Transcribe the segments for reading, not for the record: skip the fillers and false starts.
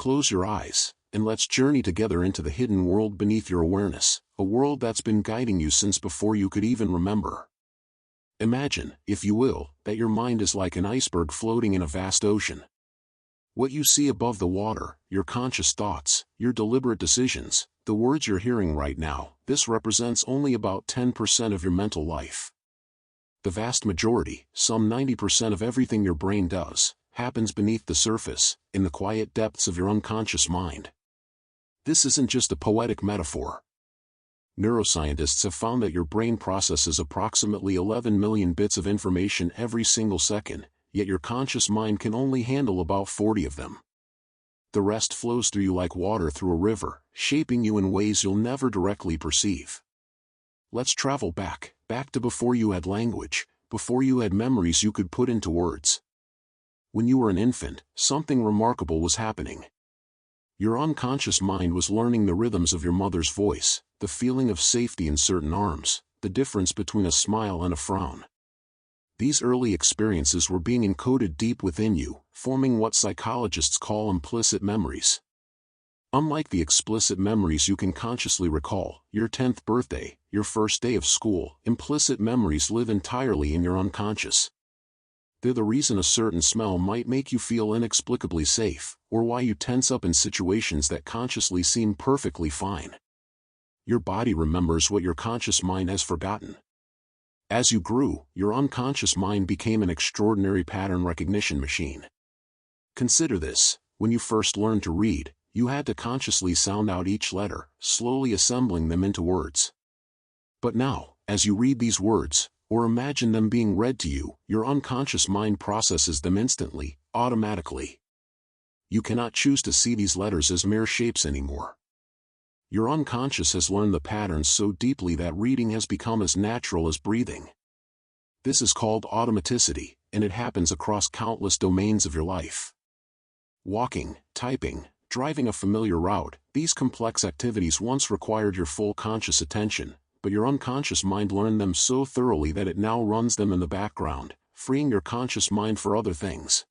close your eyes, and let's journey together into the hidden world beneath your awareness, a world that's been guiding you since before you could even remember. Imagine, if you will, that your mind is like an iceberg floating in a vast ocean. What you see above the water, your conscious thoughts, your deliberate decisions, the words you're hearing right now, this represents only about 10% of your mental life. The vast majority, some 90% of everything your brain does, happens beneath the surface, in the quiet depths of your unconscious mind. This isn't just a poetic metaphor. Neuroscientists have found that your brain processes approximately 11 million bits of information every single second, yet your conscious mind can only handle about 40 of them. The rest flows through you like water through a river, shaping you in ways you'll never directly perceive. Let's travel back to before you had language, before you had memories you could put into words. When you were an infant, something remarkable was happening. Your unconscious mind was learning the rhythms of your mother's voice, the feeling of safety in certain arms, the difference between a smile and a frown. These early experiences were being encoded deep within you, forming what psychologists call implicit memories. Unlike the explicit memories you can consciously recall, your 10th birthday, your first day of school, implicit memories live entirely in your unconscious. They're the reason a certain smell might make you feel inexplicably safe, or why you tense up in situations that consciously seem perfectly fine. Your body remembers what your conscious mind has forgotten. As you grew, your unconscious mind became an extraordinary pattern recognition machine. Consider this: when you first learned to read, you had to consciously sound out each letter, slowly assembling them into words. But now, as you read these words, or imagine them being read to you, your unconscious mind processes them instantly, automatically. You cannot choose to see these letters as mere shapes anymore. Your unconscious has learned the patterns so deeply that reading has become as natural as breathing. This is called automaticity, and it happens across countless domains of your life. Walking, typing, driving a familiar route, these complex activities once required your full conscious attention, but your unconscious mind learned them so thoroughly that it now runs them in the background, freeing your conscious mind for other things.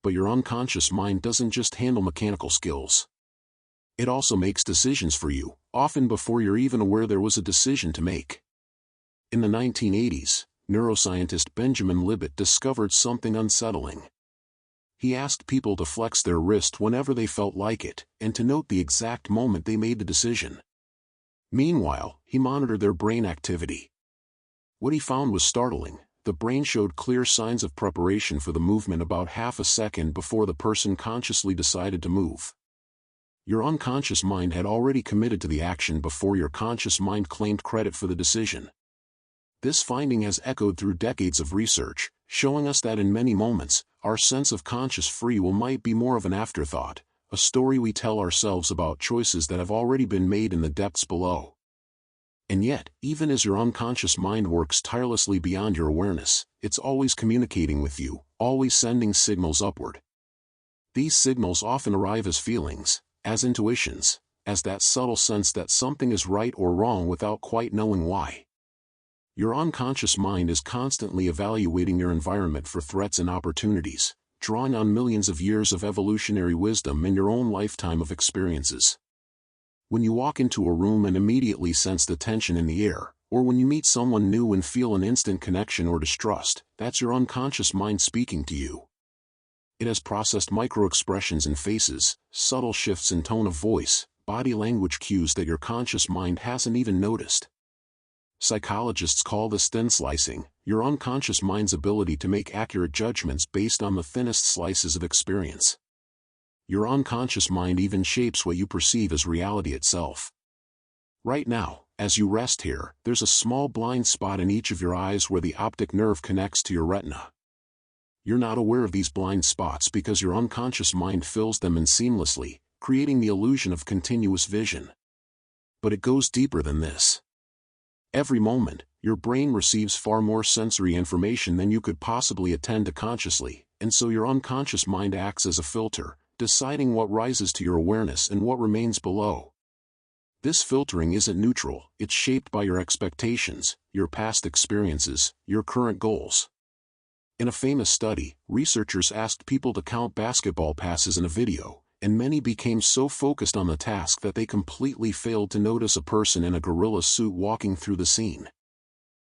But your unconscious mind doesn't just handle mechanical skills. It also makes decisions for you, often before you're even aware there was a decision to make. In the 1980s, neuroscientist Benjamin Libet discovered something unsettling. He asked people to flex their wrist whenever they felt like it, and to note the exact moment they made the decision. Meanwhile, he monitored their brain activity. What he found was startling. The brain showed clear signs of preparation for the movement about half a second before the person consciously decided to move. Your unconscious mind had already committed to the action before your conscious mind claimed credit for the decision. This finding has echoed through decades of research, showing us that in many moments, our sense of conscious free will might be more of an afterthought, a story we tell ourselves about choices that have already been made in the depths below. And yet, even as your unconscious mind works tirelessly beyond your awareness, it's always communicating with you, always sending signals upward. These signals often arrive as feelings, as intuitions, as that subtle sense that something is right or wrong without quite knowing why. Your unconscious mind is constantly evaluating your environment for threats and opportunities, drawing on millions of years of evolutionary wisdom and your own lifetime of experiences. When you walk into a room and immediately sense the tension in the air, or when you meet someone new and feel an instant connection or distrust, that's your unconscious mind speaking to you. It has processed micro-expressions in faces, subtle shifts in tone of voice, body language cues that your conscious mind hasn't even noticed. Psychologists call this thin slicing, your unconscious mind's ability to make accurate judgments based on the thinnest slices of experience. Your unconscious mind even shapes what you perceive as reality itself. Right now, as you rest here, there's a small blind spot in each of your eyes where the optic nerve connects to your retina. You're not aware of these blind spots because your unconscious mind fills them in seamlessly, creating the illusion of continuous vision. But it goes deeper than this. Every moment, your brain receives far more sensory information than you could possibly attend to consciously, and so your unconscious mind acts as a filter, deciding what rises to your awareness and what remains below. This filtering isn't neutral, it's shaped by your expectations, your past experiences, your current goals. In a famous study, researchers asked people to count basketball passes in a video, and many became so focused on the task that they completely failed to notice a person in a gorilla suit walking through the scene.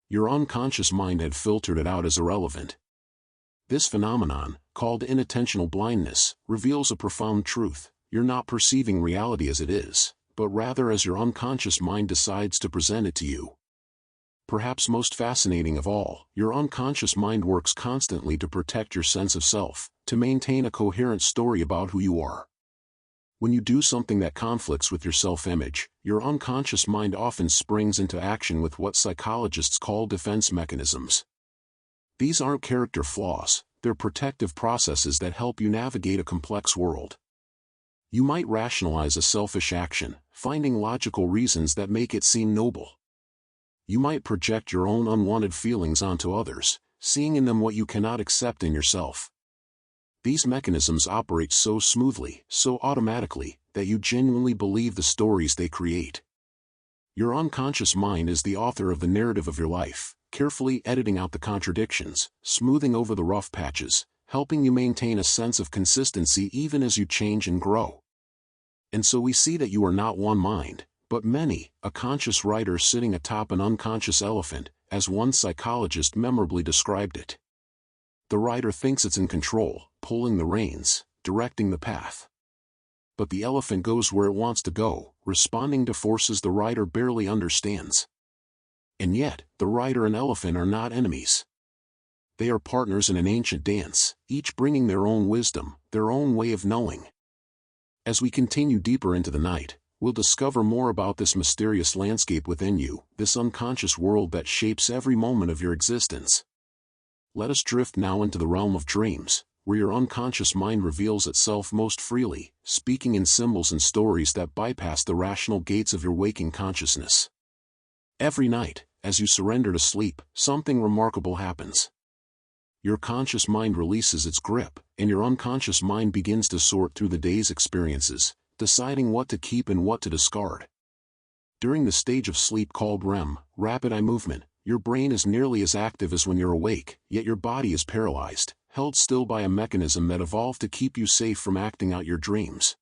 Your unconscious mind had filtered it out as irrelevant. This phenomenon, called inattentional blindness, reveals a profound truth. You're not perceiving reality as it is, but rather as your unconscious mind decides to present it to you. Perhaps most fascinating of all, your unconscious mind works constantly to protect your sense of self, to maintain a coherent story about who you are. When you do something that conflicts with your self-image, your unconscious mind often springs into action with what psychologists call defense mechanisms. These aren't character flaws, they're protective processes that help you navigate a complex world. You might rationalize a selfish action, finding logical reasons that make it seem noble. You might project your own unwanted feelings onto others, seeing in them what you cannot accept in yourself. These mechanisms operate so smoothly, so automatically, that you genuinely believe the stories they create. Your unconscious mind is the author of the narrative of your life, carefully editing out the contradictions, smoothing over the rough patches, helping you maintain a sense of consistency even as you change and grow. And so we see that you are not one mind, but many, a conscious rider sitting atop an unconscious elephant, as one psychologist memorably described it. The rider thinks it's in control, pulling the reins, directing the path. But the elephant goes where it wants to go, responding to forces the rider barely understands. And yet, the rider and elephant are not enemies. They are partners in an ancient dance, each bringing their own wisdom, their own way of knowing. As we continue deeper into the night, we'll discover more about this mysterious landscape within you, this unconscious world that shapes every moment of your existence. Let us drift now into the realm of dreams, where your unconscious mind reveals itself most freely, speaking in symbols and stories that bypass the rational gates of your waking consciousness. Every night, as you surrender to sleep, something remarkable happens. Your conscious mind releases its grip, and your unconscious mind begins to sort through the day's experiences, deciding what to keep and what to discard. During the stage of sleep called REM, rapid eye movement, your brain is nearly as active as when you're awake, yet your body is paralyzed, held still by a mechanism that evolved to keep you safe from acting out your dreams.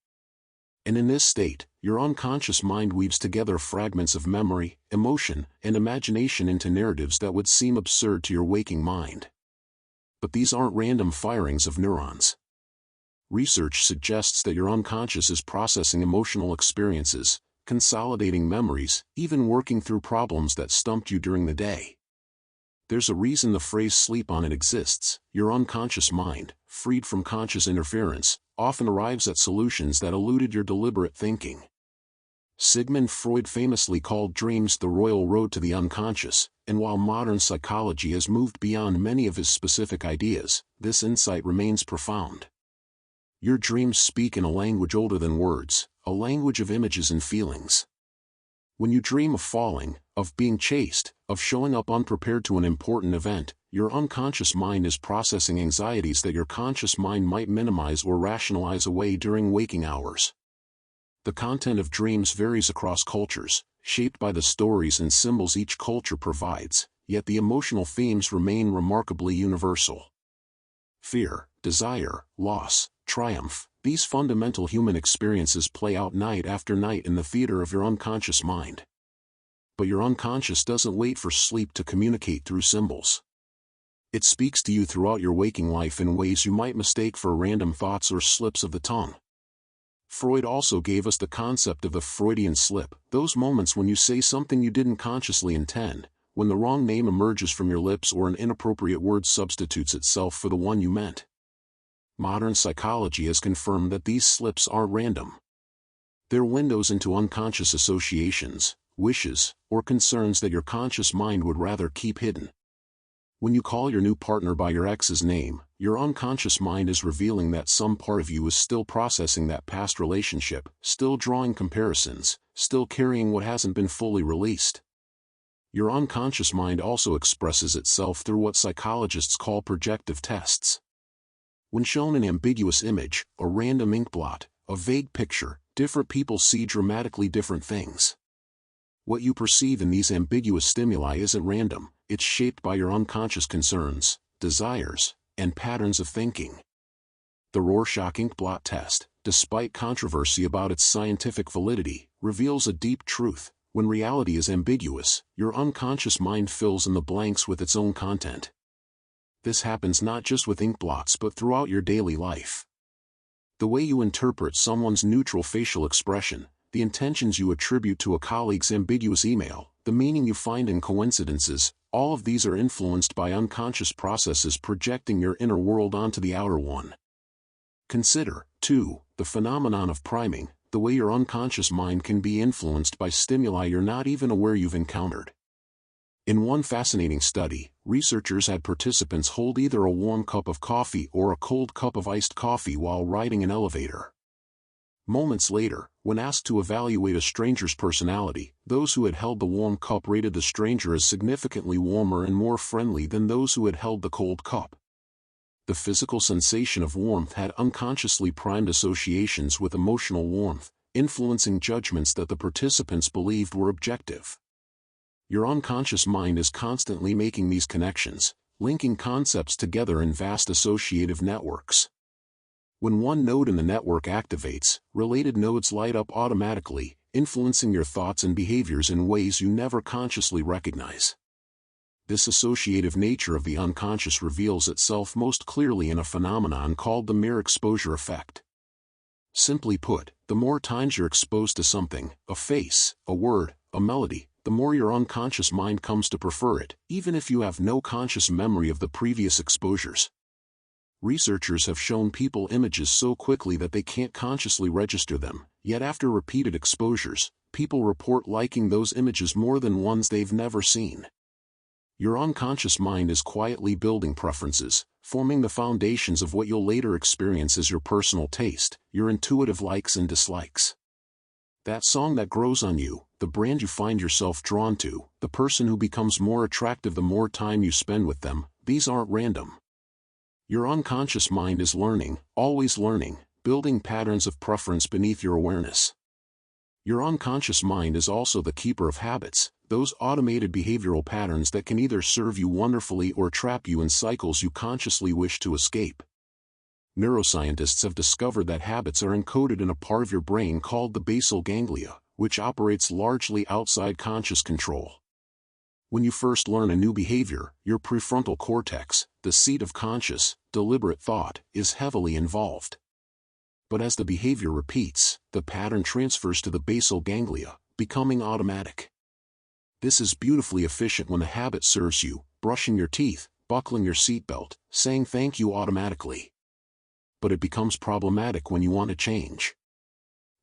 And in this state, your unconscious mind weaves together fragments of memory, emotion, and imagination into narratives that would seem absurd to your waking mind. But these aren't random firings of neurons. Research suggests that your unconscious is processing emotional experiences, consolidating memories, even working through problems that stumped you during the day. There's a reason the phrase "sleep on it" exists. Your unconscious mind, freed from conscious interference, often arrives at solutions that eluded your deliberate thinking. Sigmund Freud famously called dreams the royal road to the unconscious, and while modern psychology has moved beyond many of his specific ideas, this insight remains profound. Your dreams speak in a language older than words, a language of images and feelings. When you dream of falling, of being chased, of showing up unprepared to an important event, your unconscious mind is processing anxieties that your conscious mind might minimize or rationalize away during waking hours. The content of dreams varies across cultures, shaped by the stories and symbols each culture provides, yet the emotional themes remain remarkably universal. Fear, desire, loss, triumph, these fundamental human experiences play out night after night in the theater of your unconscious mind. But your unconscious doesn't wait for sleep to communicate through symbols. It speaks to you throughout your waking life in ways you might mistake for random thoughts or slips of the tongue. Freud also gave us the concept of the Freudian slip, those moments when you say something you didn't consciously intend, when the wrong name emerges from your lips or an inappropriate word substitutes itself for the one you meant. Modern psychology has confirmed that these slips aren't random. They're windows into unconscious associations, wishes, or concerns that your conscious mind would rather keep hidden. When you call your new partner by your ex's name, your unconscious mind is revealing that some part of you is still processing that past relationship, still drawing comparisons, still carrying what hasn't been fully released. Your unconscious mind also expresses itself through what psychologists call projective tests. When shown an ambiguous image, a random inkblot, a vague picture, different people see dramatically different things. What you perceive in these ambiguous stimuli isn't random, it's shaped by your unconscious concerns, desires, and patterns of thinking. The Rorschach ink blot test, despite controversy about its scientific validity, reveals a deep truth. When reality is ambiguous, your unconscious mind fills in the blanks with its own content. This happens not just with ink blots but throughout your daily life. The way you interpret someone's neutral facial expression, the intentions you attribute to a colleague's ambiguous email, the meaning you find in coincidences, all of these are influenced by unconscious processes projecting your inner world onto the outer one. Consider, too, the phenomenon of priming, the way your unconscious mind can be influenced by stimuli you're not even aware you've encountered. In one fascinating study, researchers had participants hold either a warm cup of coffee or a cold cup of iced coffee while riding an elevator. Moments later, when asked to evaluate a stranger's personality, those who had held the warm cup rated the stranger as significantly warmer and more friendly than those who had held the cold cup. The physical sensation of warmth had unconsciously primed associations with emotional warmth, influencing judgments that the participants believed were objective. Your unconscious mind is constantly making these connections, linking concepts together in vast associative networks. When one node in the network activates, related nodes light up automatically, influencing your thoughts and behaviors in ways you never consciously recognize. This associative nature of the unconscious reveals itself most clearly in a phenomenon called the mere exposure effect. Simply put, the more times you're exposed to something, a face, a word, a melody, the more your unconscious mind comes to prefer it, even if you have no conscious memory of the previous exposures. Researchers have shown people images so quickly that they can't consciously register them, yet after repeated exposures, people report liking those images more than ones they've never seen. Your unconscious mind is quietly building preferences, forming the foundations of what you'll later experience as your personal taste, your intuitive likes and dislikes. That song that grows on you, the brand you find yourself drawn to, the person who becomes more attractive the more time you spend with them, these aren't random. Your unconscious mind is learning, always learning, building patterns of preference beneath your awareness. Your unconscious mind is also the keeper of habits, those automated behavioral patterns that can either serve you wonderfully or trap you in cycles you consciously wish to escape. Neuroscientists have discovered that habits are encoded in a part of your brain called the basal ganglia, which operates largely outside conscious control. When you first learn a new behavior, your prefrontal cortex, the seat of conscious, deliberate thought, is heavily involved. But as the behavior repeats, the pattern transfers to the basal ganglia, becoming automatic. This is beautifully efficient when a habit serves you, brushing your teeth, buckling your seatbelt, saying thank you automatically. But it becomes problematic when you want to change.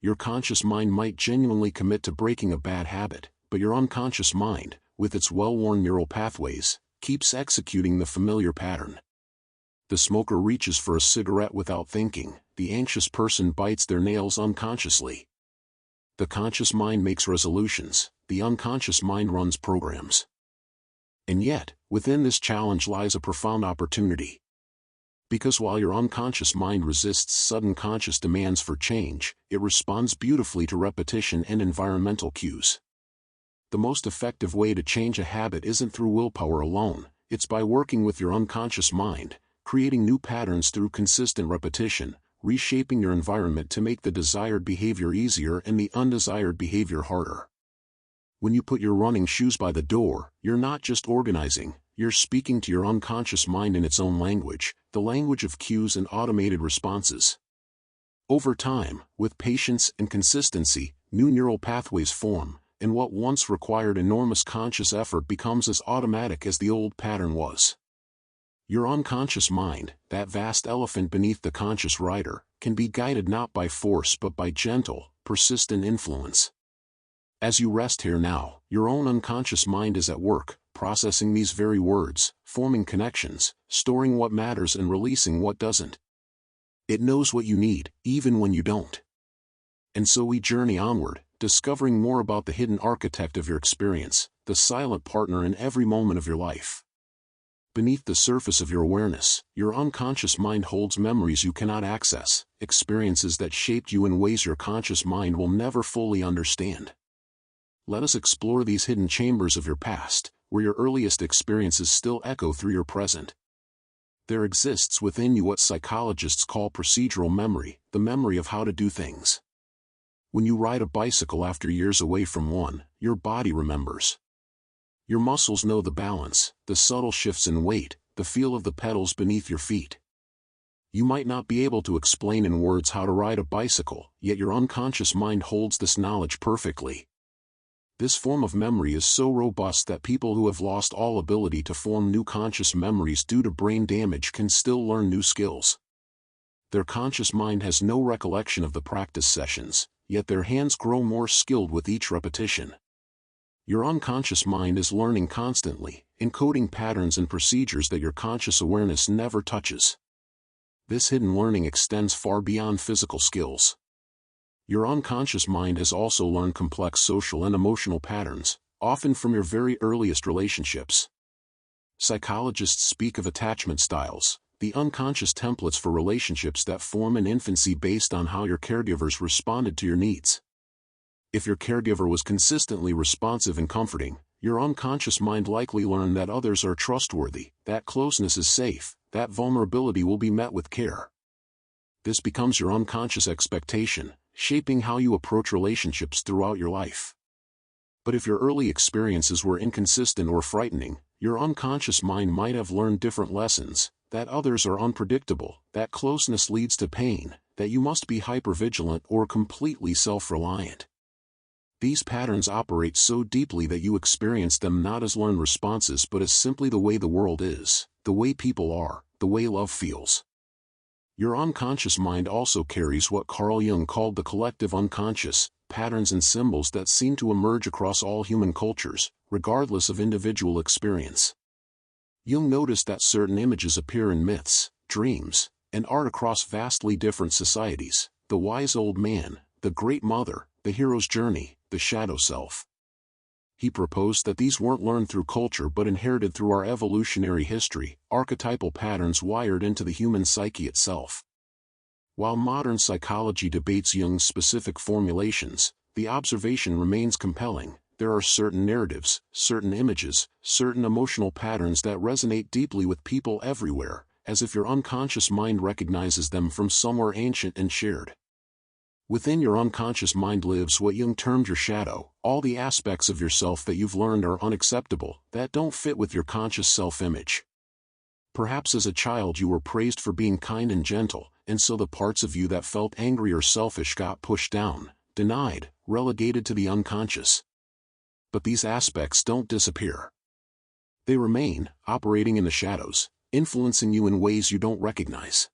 Your conscious mind might genuinely commit to breaking a bad habit, but your unconscious mind, with its well-worn neural pathways, keeps executing the familiar pattern. The smoker reaches for a cigarette without thinking, the anxious person bites their nails unconsciously. The conscious mind makes resolutions, the unconscious mind runs programs. And yet, within this challenge lies a profound opportunity. Because while your unconscious mind resists sudden conscious demands for change, it responds beautifully to repetition and environmental cues. The most effective way to change a habit isn't through willpower alone, it's by working with your unconscious mind, creating new patterns through consistent repetition, reshaping your environment to make the desired behavior easier and the undesired behavior harder. When you put your running shoes by the door, you're not just organizing, you're speaking to your unconscious mind in its own language, the language of cues and automated responses. Over time, with patience and consistency, new neural pathways form, and what once required enormous conscious effort becomes as automatic as the old pattern was. Your unconscious mind, that vast elephant beneath the conscious rider, can be guided not by force but by gentle, persistent influence. As you rest here now, your own unconscious mind is at work, processing these very words, forming connections, storing what matters and releasing what doesn't. It knows what you need, even when you don't. And so we journey onward, discovering more about the hidden architect of your experience, the silent partner in every moment of your life. Beneath the surface of your awareness, your unconscious mind holds memories you cannot access, experiences that shaped you in ways your conscious mind will never fully understand. Let us explore these hidden chambers of your past, where your earliest experiences still echo through your present. There exists within you what psychologists call procedural memory, the memory of how to do things. When you ride a bicycle after years away from one, your body remembers. Your muscles know the balance, the subtle shifts in weight, the feel of the pedals beneath your feet. You might not be able to explain in words how to ride a bicycle, yet your unconscious mind holds this knowledge perfectly. This form of memory is so robust that people who have lost all ability to form new conscious memories due to brain damage can still learn new skills. Their conscious mind has no recollection of the practice sessions, yet their hands grow more skilled with each repetition. Your unconscious mind is learning constantly, encoding patterns and procedures that your conscious awareness never touches. This hidden learning extends far beyond physical skills. Your unconscious mind has also learned complex social and emotional patterns, often from your very earliest relationships. Psychologists speak of attachment styles, the unconscious templates for relationships that form in infancy based on how your caregivers responded to your needs. If your caregiver was consistently responsive and comforting, your unconscious mind likely learned that others are trustworthy, that closeness is safe, that vulnerability will be met with care. This becomes your unconscious expectation, shaping how you approach relationships throughout your life. But if your early experiences were inconsistent or frightening, your unconscious mind might have learned different lessons, that others are unpredictable, that closeness leads to pain, that you must be hypervigilant or completely self-reliant. These patterns operate so deeply that you experience them not as learned responses but as simply the way the world is, the way people are, the way love feels. Your unconscious mind also carries what Carl Jung called the collective unconscious, patterns and symbols that seem to emerge across all human cultures, regardless of individual experience. Jung noticed that certain images appear in myths, dreams, and art across vastly different societies: the wise old man, the great mother, the hero's journey, the shadow self. He proposed that these weren't learned through culture but inherited through our evolutionary history, archetypal patterns wired into the human psyche itself. While modern psychology debates Jung's specific formulations, the observation remains compelling. There are certain narratives, certain images, certain emotional patterns that resonate deeply with people everywhere, as if your unconscious mind recognizes them from somewhere ancient and shared. Within your unconscious mind lives what Jung termed your shadow, all the aspects of yourself that you've learned are unacceptable, that don't fit with your conscious self-image. Perhaps as a child you were praised for being kind and gentle, and so the parts of you that felt angry or selfish got pushed down, denied, relegated to the unconscious. But these aspects don't disappear. They remain, operating in the shadows, influencing you in ways you don't recognize.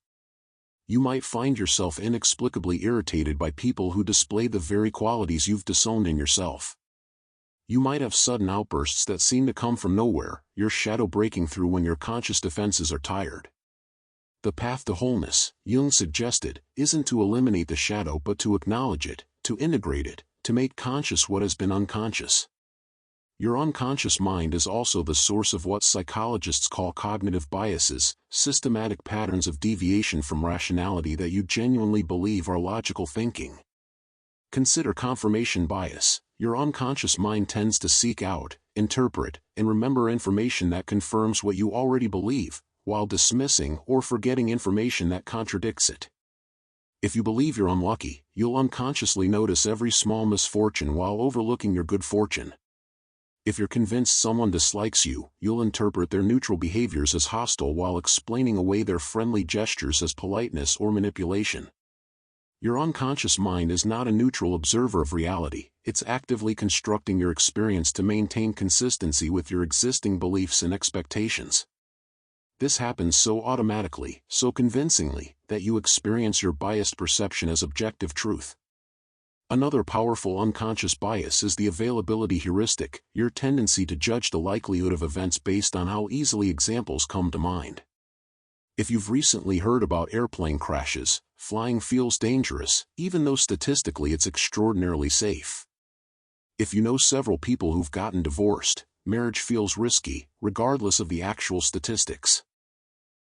You might find yourself inexplicably irritated by people who display the very qualities you've disowned in yourself. You might have sudden outbursts that seem to come from nowhere, your shadow breaking through when your conscious defenses are tired. The path to wholeness, Jung suggested, isn't to eliminate the shadow but to acknowledge it, to integrate it, to make conscious what has been unconscious. Your unconscious mind is also the source of what psychologists call cognitive biases, systematic patterns of deviation from rationality that you genuinely believe are logical thinking. Consider confirmation bias. Your unconscious mind tends to seek out, interpret, and remember information that confirms what you already believe, while dismissing or forgetting information that contradicts it. If you believe you're unlucky, you'll unconsciously notice every small misfortune while overlooking your good fortune. If you're convinced someone dislikes you, you'll interpret their neutral behaviors as hostile while explaining away their friendly gestures as politeness or manipulation. Your unconscious mind is not a neutral observer of reality, it's actively constructing your experience to maintain consistency with your existing beliefs and expectations. This happens so automatically, so convincingly, that you experience your biased perception as objective truth. Another powerful unconscious bias is the availability heuristic, your tendency to judge the likelihood of events based on how easily examples come to mind. If you've recently heard about airplane crashes, flying feels dangerous, even though statistically it's extraordinarily safe. If you know several people who've gotten divorced, marriage feels risky, regardless of the actual statistics.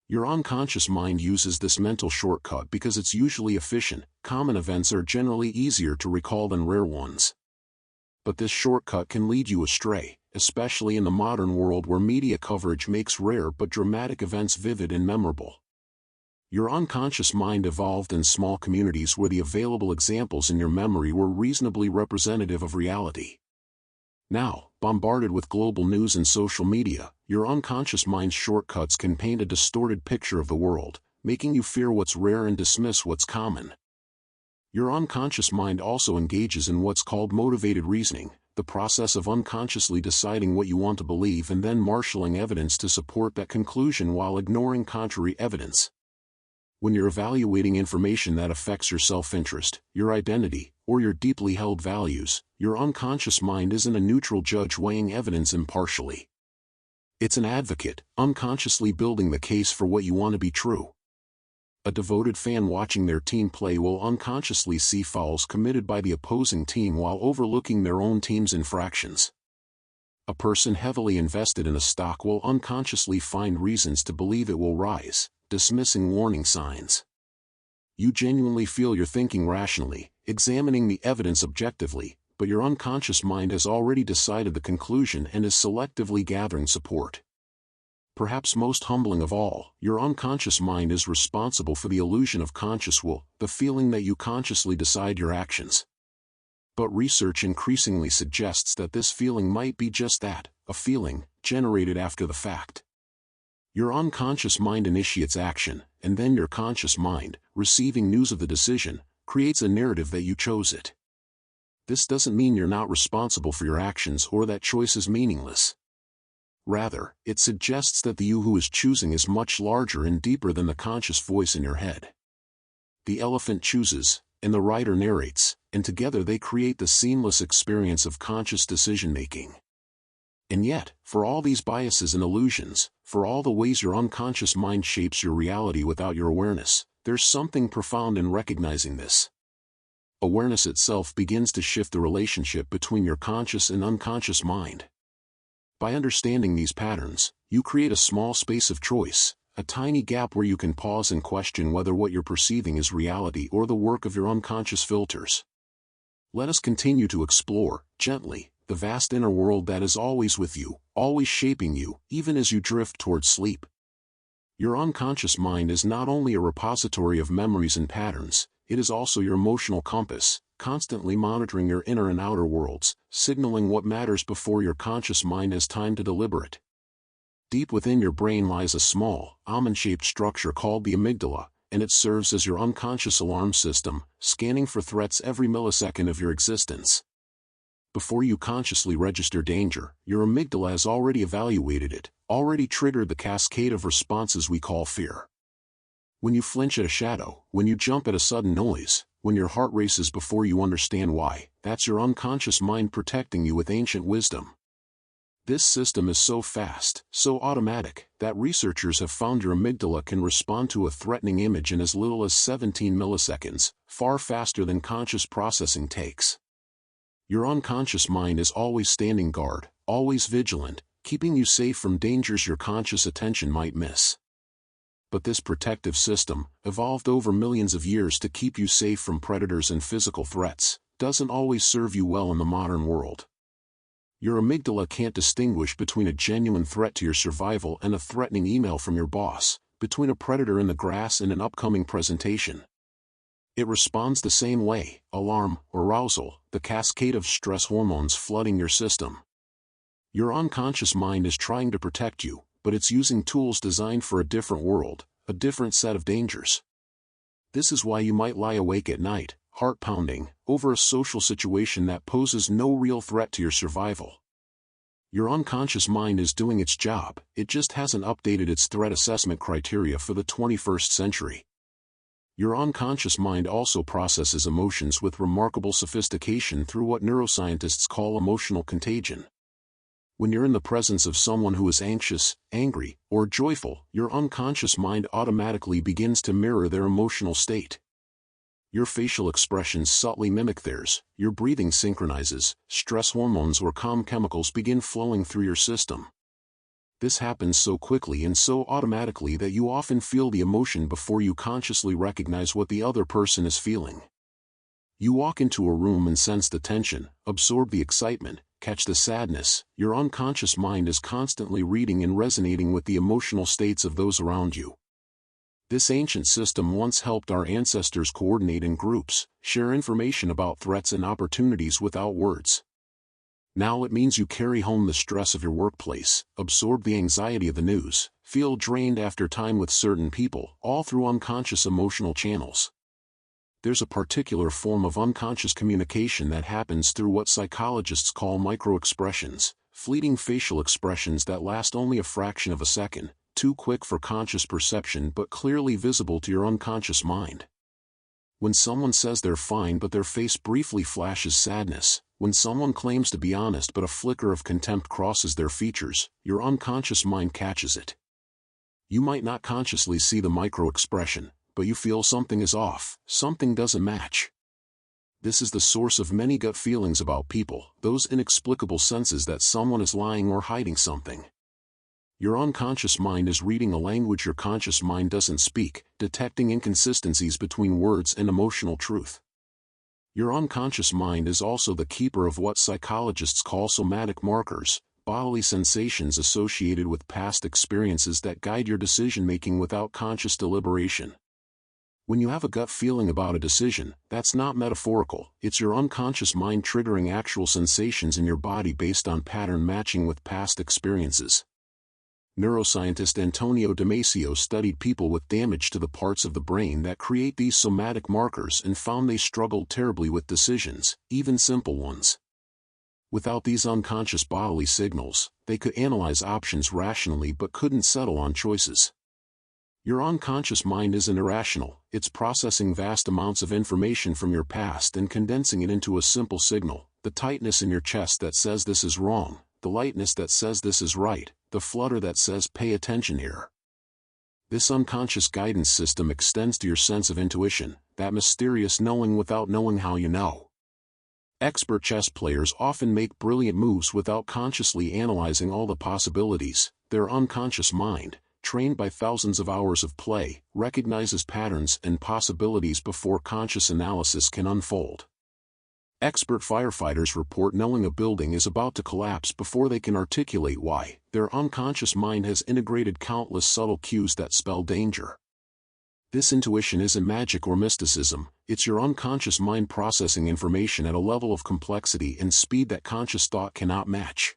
Your unconscious mind uses this mental shortcut because it's usually efficient. Common events are generally easier to recall than rare ones. But this shortcut can lead you astray, especially in the modern world where media coverage makes rare but dramatic events vivid and memorable. Your unconscious mind evolved in small communities where the available examples in your memory were reasonably representative of reality. Now, bombarded with global news and social media, your unconscious mind's shortcuts can paint a distorted picture of the world, making you fear what's rare and dismiss what's common. Your unconscious mind also engages in what's called motivated reasoning, the process of unconsciously deciding what you want to believe and then marshaling evidence to support that conclusion while ignoring contrary evidence. When you're evaluating information that affects your self-interest, your identity, or your deeply held values, your unconscious mind isn't a neutral judge weighing evidence impartially. It's an advocate, unconsciously building the case for what you want to be true. A devoted fan watching their team play will unconsciously see fouls committed by the opposing team while overlooking their own team's infractions. A person heavily invested in a stock will unconsciously find reasons to believe it will rise, dismissing warning signs. You genuinely feel you're thinking rationally, examining the evidence objectively, but your unconscious mind has already decided the conclusion and is selectively gathering support. Perhaps most humbling of all, your unconscious mind is responsible for the illusion of conscious will, the feeling that you consciously decide your actions. But research increasingly suggests that this feeling might be just that, a feeling, generated after the fact. Your unconscious mind initiates action, and then your conscious mind, receiving news of the decision, creates a narrative that you chose it. This doesn't mean you're not responsible for your actions or that choice is meaningless. Rather, it suggests that the you who is choosing is much larger and deeper than the conscious voice in your head. The elephant chooses, and the writer narrates, and together they create the seamless experience of conscious decision-making. And yet, for all these biases and illusions, for all the ways your unconscious mind shapes your reality without your awareness, there's something profound in recognizing this. Awareness itself begins to shift the relationship between your conscious and unconscious mind. By understanding these patterns, you create a small space of choice, a tiny gap where you can pause and question whether what you're perceiving is reality or the work of your unconscious filters. Let us continue to explore, gently, the vast inner world that is always with you, always shaping you, even as you drift towards sleep. Your unconscious mind is not only a repository of memories and patterns, it is also your emotional compass, constantly monitoring your inner and outer worlds, signaling what matters before your conscious mind has time to deliberate. Deep within your brain lies a small, almond-shaped structure called the amygdala, and it serves as your unconscious alarm system, scanning for threats every millisecond of your existence. Before you consciously register danger, your amygdala has already evaluated it, already triggered the cascade of responses we call fear. When you flinch at a shadow, when you jump at a sudden noise, when your heart races before you understand why, that's your unconscious mind protecting you with ancient wisdom. This system is so fast, so automatic, that researchers have found your amygdala can respond to a threatening image in as little as 17 milliseconds, far faster than conscious processing takes. Your unconscious mind is always standing guard, always vigilant, keeping you safe from dangers your conscious attention might miss. But this protective system, evolved over millions of years to keep you safe from predators and physical threats, doesn't always serve you well in the modern world. Your amygdala can't distinguish between a genuine threat to your survival and a threatening email from your boss, between a predator in the grass and an upcoming presentation. It responds the same way: alarm, arousal, the cascade of stress hormones flooding your system. Your unconscious mind is trying to protect you, but it's using tools designed for a different world, a different set of dangers. This is why you might lie awake at night, heart pounding, over a social situation that poses no real threat to your survival. Your unconscious mind is doing its job, it just hasn't updated its threat assessment criteria for the 21st century. Your unconscious mind also processes emotions with remarkable sophistication through what neuroscientists call emotional contagion. When you're in the presence of someone who is anxious, angry, or joyful, your unconscious mind automatically begins to mirror their emotional state. Your facial expressions subtly mimic theirs, your breathing synchronizes, stress hormones or calm chemicals begin flowing through your system. This happens so quickly and so automatically that you often feel the emotion before you consciously recognize what the other person is feeling. You walk into a room and sense the tension, absorb the excitement, catch the sadness. Your unconscious mind is constantly reading and resonating with the emotional states of those around you. This ancient system once helped our ancestors coordinate in groups, share information about threats and opportunities without words. Now it means you carry home the stress of your workplace, absorb the anxiety of the news, feel drained after time with certain people, all through unconscious emotional channels. There's a particular form of unconscious communication that happens through what psychologists call microexpressions, fleeting facial expressions that last only a fraction of a second, too quick for conscious perception but clearly visible to your unconscious mind. When someone says they're fine but their face briefly flashes sadness, when someone claims to be honest but a flicker of contempt crosses their features, your unconscious mind catches it. You might not consciously see the micro-expression, but you feel something is off, something doesn't match. This is the source of many gut feelings about people, those inexplicable senses that someone is lying or hiding something. Your unconscious mind is reading a language your conscious mind doesn't speak, detecting inconsistencies between words and emotional truth. Your unconscious mind is also the keeper of what psychologists call somatic markers, bodily sensations associated with past experiences that guide your decision-making without conscious deliberation. When you have a gut feeling about a decision, that's not metaphorical, it's your unconscious mind triggering actual sensations in your body based on pattern matching with past experiences. Neuroscientist Antonio Damasio studied people with damage to the parts of the brain that create these somatic markers and found they struggled terribly with decisions, even simple ones. Without these unconscious bodily signals, they could analyze options rationally but couldn't settle on choices. Your unconscious mind isn't irrational, it's processing vast amounts of information from your past and condensing it into a simple signal, the tightness in your chest that says this is wrong, the lightness that says this is right, the flutter that says pay attention here. This unconscious guidance system extends to your sense of intuition, that mysterious knowing without knowing how you know. Expert chess players often make brilliant moves without consciously analyzing all the possibilities. Their unconscious mind, trained by thousands of hours of play, recognizes patterns and possibilities before conscious analysis can unfold. Expert firefighters report knowing a building is about to collapse before they can articulate why. Their unconscious mind has integrated countless subtle cues that spell danger. This intuition isn't magic or mysticism, it's your unconscious mind processing information at a level of complexity and speed that conscious thought cannot match.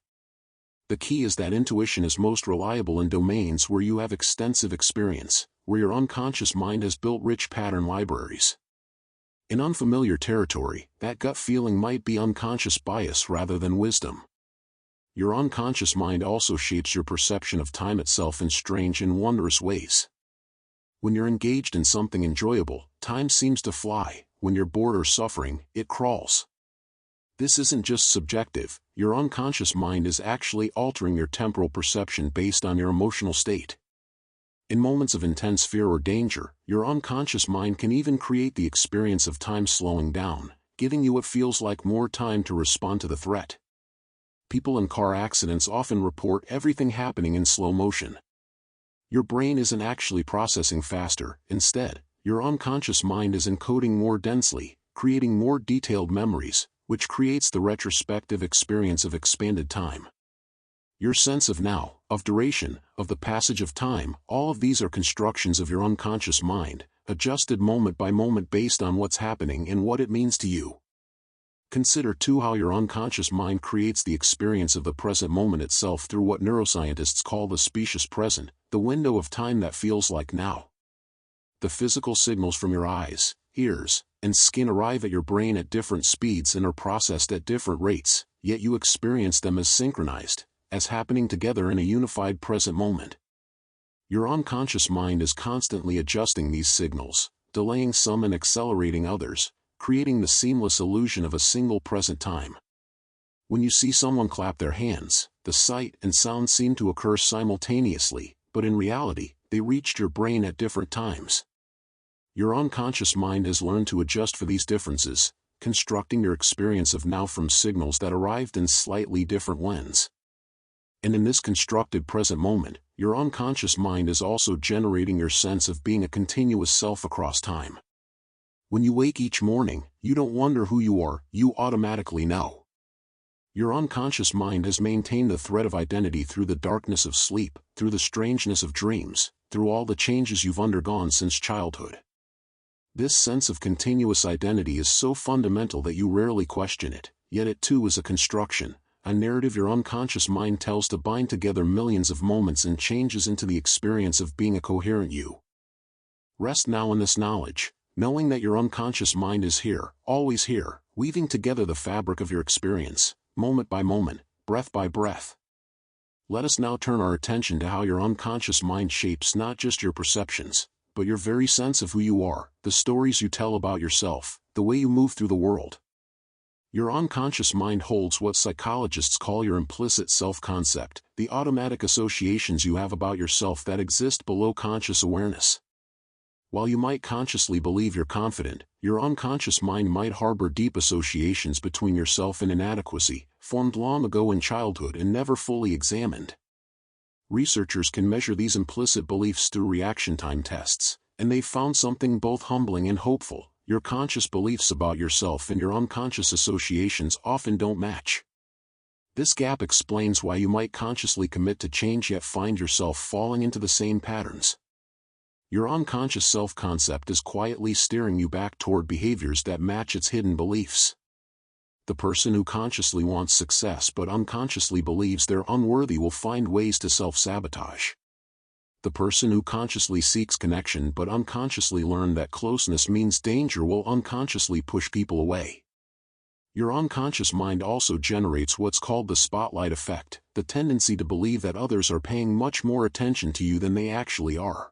The key is that intuition is most reliable in domains where you have extensive experience, where your unconscious mind has built rich pattern libraries. In unfamiliar territory, that gut feeling might be unconscious bias rather than wisdom. Your unconscious mind also shapes your perception of time itself in strange and wondrous ways. When you're engaged in something enjoyable, time seems to fly. When you're bored or suffering, it crawls. This isn't just subjective, your unconscious mind is actually altering your temporal perception based on your emotional state. In moments of intense fear or danger, your unconscious mind can even create the experience of time slowing down, giving you what feels like more time to respond to the threat. People in car accidents often report everything happening in slow motion. Your brain isn't actually processing faster, instead, your unconscious mind is encoding more densely, creating more detailed memories, which creates the retrospective experience of expanded time. Your sense of now, of duration, of the passage of time, all of these are constructions of your unconscious mind, adjusted moment by moment based on what's happening and what it means to you. Consider too how your unconscious mind creates the experience of the present moment itself through what neuroscientists call the specious present, the window of time that feels like now. The physical signals from your eyes, ears, and skin arrive at your brain at different speeds and are processed at different rates, yet you experience them as synchronized, as happening together in a unified present moment. Your unconscious mind is constantly adjusting these signals, delaying some and accelerating others, creating the seamless illusion of a single present time. When you see someone clap their hands, the sight and sound seem to occur simultaneously, but in reality, they reached your brain at different times. Your unconscious mind has learned to adjust for these differences, constructing your experience of now from signals that arrived in slightly different whens. And in this constructed present moment, your unconscious mind is also generating your sense of being a continuous self across time. When you wake each morning, you don't wonder who you are, you automatically know. Your unconscious mind has maintained the thread of identity through the darkness of sleep, through the strangeness of dreams, through all the changes you've undergone since childhood. This sense of continuous identity is so fundamental that you rarely question it, yet it too is a construction, a narrative your unconscious mind tells to bind together millions of moments and changes into the experience of being a coherent you. Rest now in this knowledge, knowing that your unconscious mind is here, always here, weaving together the fabric of your experience, moment by moment, breath by breath. Let us now turn our attention to how your unconscious mind shapes not just your perceptions, but your very sense of who you are, the stories you tell about yourself, the way you move through the world. Your unconscious mind holds what psychologists call your implicit self-concept, the automatic associations you have about yourself that exist below conscious awareness. While you might consciously believe you're confident, your unconscious mind might harbor deep associations between yourself and inadequacy, formed long ago in childhood and never fully examined. Researchers can measure these implicit beliefs through reaction time tests, and they've found something both humbling and hopeful. Your conscious beliefs about yourself and your unconscious associations often don't match. This gap explains why you might consciously commit to change yet find yourself falling into the same patterns. Your unconscious self-concept is quietly steering you back toward behaviors that match its hidden beliefs. The person who consciously wants success but unconsciously believes they're unworthy will find ways to self-sabotage. The person who consciously seeks connection but unconsciously learns that closeness means danger will unconsciously push people away. Your unconscious mind also generates what's called the spotlight effect, the tendency to believe that others are paying much more attention to you than they actually are.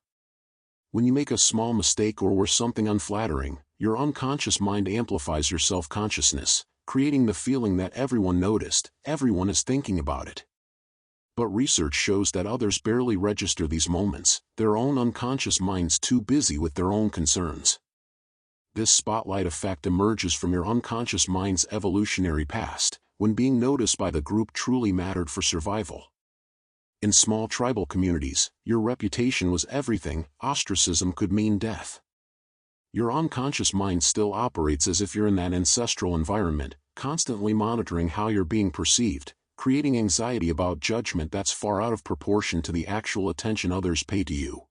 When you make a small mistake or wear something unflattering, your unconscious mind amplifies your self-consciousness, creating the feeling that everyone noticed, everyone is thinking about it. But research shows that others barely register these moments, their own unconscious minds too busy with their own concerns. This spotlight effect emerges from your unconscious mind's evolutionary past, when being noticed by the group truly mattered for survival. In small tribal communities, your reputation was everything, ostracism could mean death. Your unconscious mind still operates as if you're in that ancestral environment, constantly monitoring how you're being perceived, creating anxiety about judgment that's far out of proportion to the actual attention others pay to you.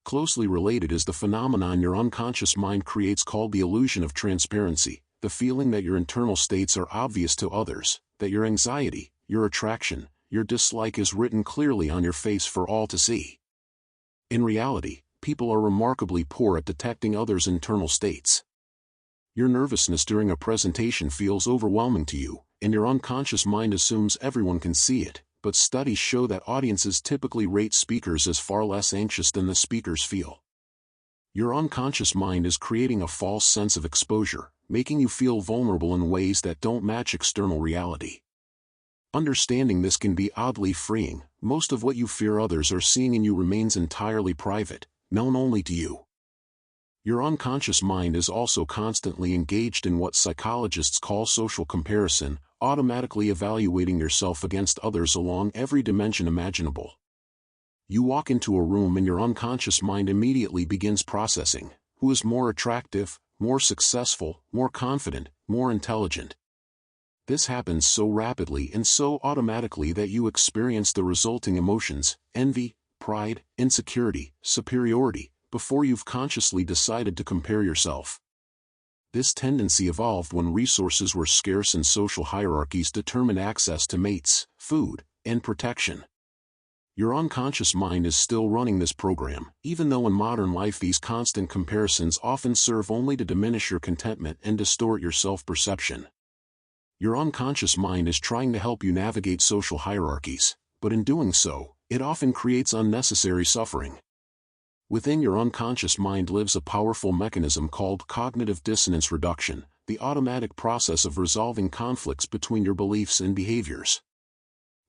Closely related is the phenomenon your unconscious mind creates called the illusion of transparency, the feeling that your internal states are obvious to others, that your anxiety, your attraction, your dislike is written clearly on your face for all to see. In reality, people are remarkably poor at detecting others' internal states. Your nervousness during a presentation feels overwhelming to you, and your unconscious mind assumes everyone can see it, but studies show that audiences typically rate speakers as far less anxious than the speakers feel. Your unconscious mind is creating a false sense of exposure, making you feel vulnerable in ways that don't match external reality. Understanding this can be oddly freeing. Most of what you fear others are seeing in you remains entirely private, known only to you. Your unconscious mind is also constantly engaged in what psychologists call social comparison, automatically evaluating yourself against others along every dimension imaginable. You walk into a room and your unconscious mind immediately begins processing: who is more attractive, more successful, more confident, more intelligent. This happens so rapidly and so automatically that you experience the resulting emotions, envy, pride, insecurity, superiority, before you've consciously decided to compare yourself. This tendency evolved when resources were scarce and social hierarchies determined access to mates, food, and protection. Your unconscious mind is still running this program, even though in modern life these constant comparisons often serve only to diminish your contentment and distort your self-perception. Your unconscious mind is trying to help you navigate social hierarchies, but in doing so, it often creates unnecessary suffering. Within your unconscious mind lives a powerful mechanism called cognitive dissonance reduction, the automatic process of resolving conflicts between your beliefs and behaviors.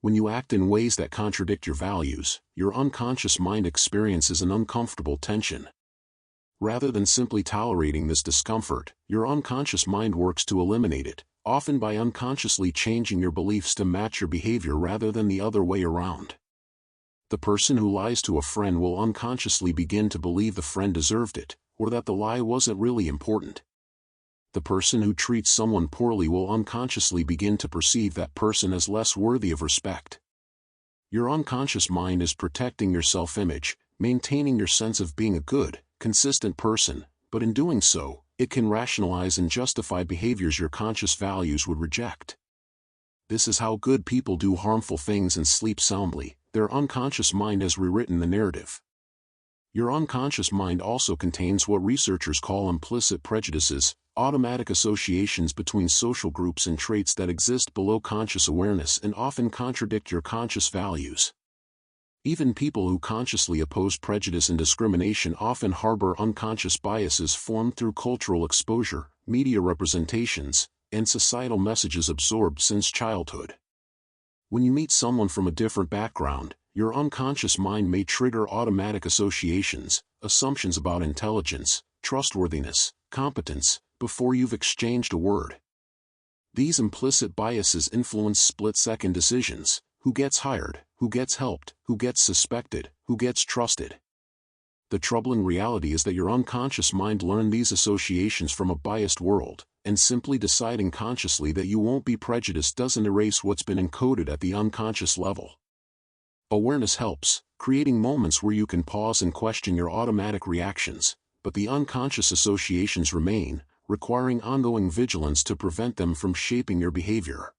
When you act in ways that contradict your values, your unconscious mind experiences an uncomfortable tension. Rather than simply tolerating this discomfort, your unconscious mind works to eliminate it, often by unconsciously changing your beliefs to match your behavior rather than the other way around. The person who lies to a friend will unconsciously begin to believe the friend deserved it, or that the lie wasn't really important. The person who treats someone poorly will unconsciously begin to perceive that person as less worthy of respect. Your unconscious mind is protecting your self-image, maintaining your sense of being a good, consistent person, but in doing so, it can rationalize and justify behaviors your conscious values would reject. This is how good people do harmful things and sleep soundly. Their unconscious mind has rewritten the narrative. Your unconscious mind also contains what researchers call implicit prejudices, automatic associations between social groups and traits that exist below conscious awareness and often contradict your conscious values. Even people who consciously oppose prejudice and discrimination often harbor unconscious biases formed through cultural exposure, media representations, and societal messages absorbed since childhood. When you meet someone from a different background, your unconscious mind may trigger automatic associations, assumptions about intelligence, trustworthiness, competence, before you've exchanged a word. These implicit biases influence split-second decisions: who gets hired, who gets helped, who gets suspected, who gets trusted. The troubling reality is that your unconscious mind learned these associations from a biased world, and simply deciding consciously that you won't be prejudiced doesn't erase what's been encoded at the unconscious level. Awareness helps, creating moments where you can pause and question your automatic reactions, but the unconscious associations remain, requiring ongoing vigilance to prevent them from shaping your behavior.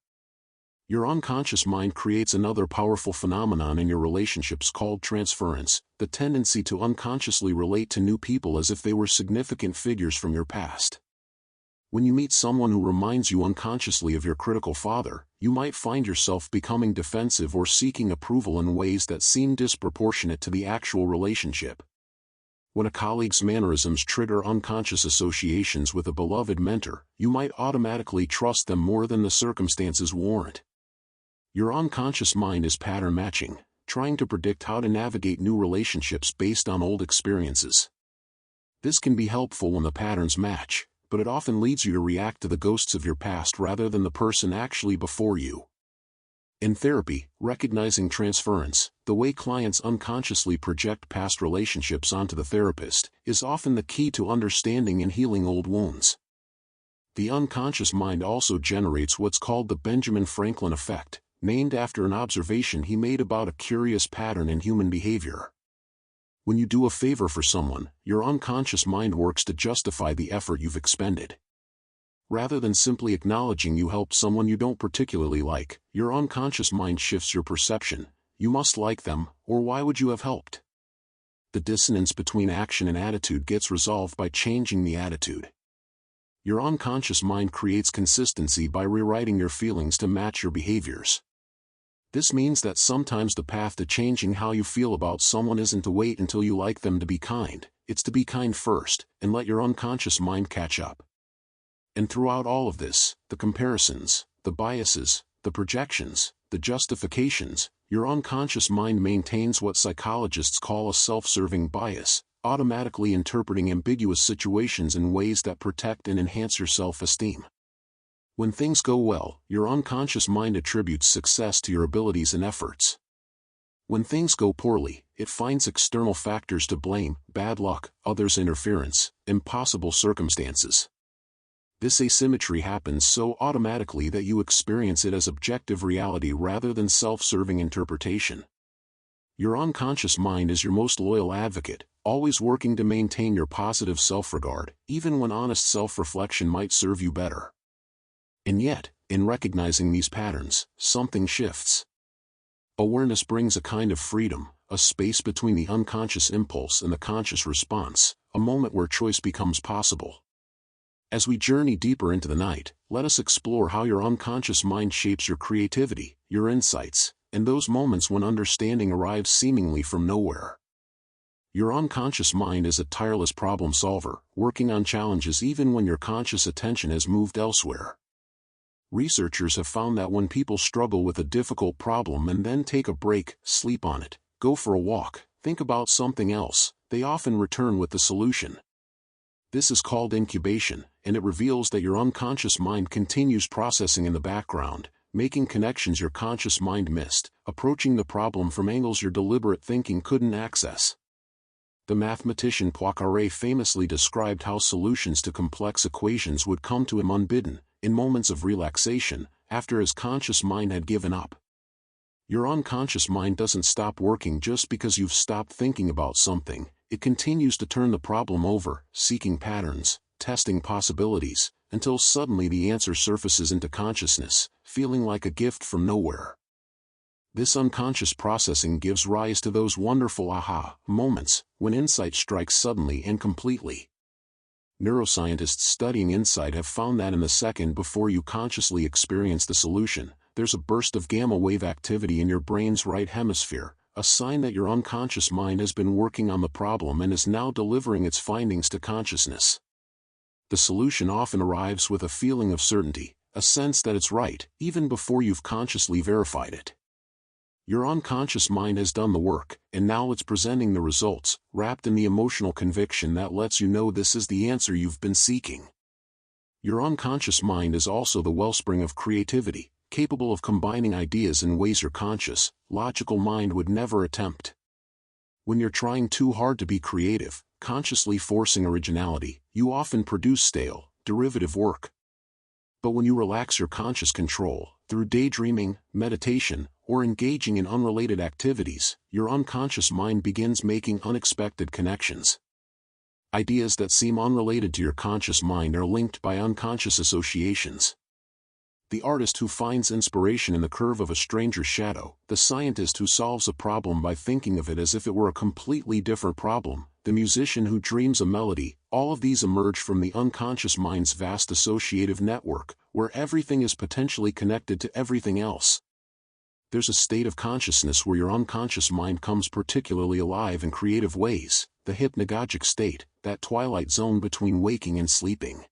Your unconscious mind creates another powerful phenomenon in your relationships called transference, the tendency to unconsciously relate to new people as if they were significant figures from your past. When you meet someone who reminds you unconsciously of your critical father, you might find yourself becoming defensive or seeking approval in ways that seem disproportionate to the actual relationship. When a colleague's mannerisms trigger unconscious associations with a beloved mentor, you might automatically trust them more than the circumstances warrant. Your unconscious mind is pattern matching, trying to predict how to navigate new relationships based on old experiences. This can be helpful when the patterns match, but it often leads you to react to the ghosts of your past rather than the person actually before you. In therapy, recognizing transference, the way clients unconsciously project past relationships onto the therapist, is often the key to understanding and healing old wounds. The unconscious mind also generates what's called the Benjamin Franklin effect, named after an observation he made about a curious pattern in human behavior. When you do a favor for someone, your unconscious mind works to justify the effort you've expended. Rather than simply acknowledging you helped someone you don't particularly like, your unconscious mind shifts your perception: you must like them, or why would you have helped? The dissonance between action and attitude gets resolved by changing the attitude. Your unconscious mind creates consistency by rewriting your feelings to match your behaviors. This means that sometimes the path to changing how you feel about someone isn't to wait until you like them to be kind, it's to be kind first, and let your unconscious mind catch up. And throughout all of this, the comparisons, the biases, the projections, the justifications, your unconscious mind maintains what psychologists call a self-serving bias, automatically interpreting ambiguous situations in ways that protect and enhance your self-esteem. When things go well, your unconscious mind attributes success to your abilities and efforts. When things go poorly, it finds external factors to blame: bad luck, others' interference, impossible circumstances. This asymmetry happens so automatically that you experience it as objective reality rather than self-serving interpretation. Your unconscious mind is your most loyal advocate, always working to maintain your positive self-regard, even when honest self-reflection might serve you better. And yet, in recognizing these patterns, something shifts. Awareness brings a kind of freedom, a space between the unconscious impulse and the conscious response, a moment where choice becomes possible. As we journey deeper into the night, let us explore how your unconscious mind shapes your creativity, your insights, and those moments when understanding arrives seemingly from nowhere. Your unconscious mind is a tireless problem solver, working on challenges even when your conscious attention has moved elsewhere. Researchers have found that when people struggle with a difficult problem and then take a break, sleep on it, go for a walk, think about something else, they often return with the solution. This is called incubation, and it reveals that your unconscious mind continues processing in the background, making connections your conscious mind missed, approaching the problem from angles your deliberate thinking couldn't access. The mathematician Poincaré famously described how solutions to complex equations would come to him unbidden, in moments of relaxation, after his conscious mind had given up. Your unconscious mind doesn't stop working just because you've stopped thinking about something. It continues to turn the problem over, seeking patterns, testing possibilities, until suddenly the answer surfaces into consciousness, feeling like a gift from nowhere. This unconscious processing gives rise to those wonderful aha moments, when insight strikes suddenly and completely. Neuroscientists studying insight have found that in the second before you consciously experience the solution, there's a burst of gamma wave activity in your brain's right hemisphere, a sign that your unconscious mind has been working on the problem and is now delivering its findings to consciousness. The solution often arrives with a feeling of certainty, a sense that it's right, even before you've consciously verified it. Your unconscious mind has done the work, and now it's presenting the results, wrapped in the emotional conviction that lets you know this is the answer you've been seeking. Your unconscious mind is also the wellspring of creativity, capable of combining ideas in ways your conscious, logical mind would never attempt. When you're trying too hard to be creative, consciously forcing originality, you often produce stale, derivative work. But when you relax your conscious control, through daydreaming, meditation, or engaging in unrelated activities, your unconscious mind begins making unexpected connections. Ideas that seem unrelated to your conscious mind are linked by unconscious associations. The artist who finds inspiration in the curve of a stranger's shadow, the scientist who solves a problem by thinking of it as if it were a completely different problem, the musician who dreams a melody, all of these emerge from the unconscious mind's vast associative network, where everything is potentially connected to everything else. There's a state of consciousness where your unconscious mind comes particularly alive in creative ways, the hypnagogic state, that twilight zone between waking and sleeping.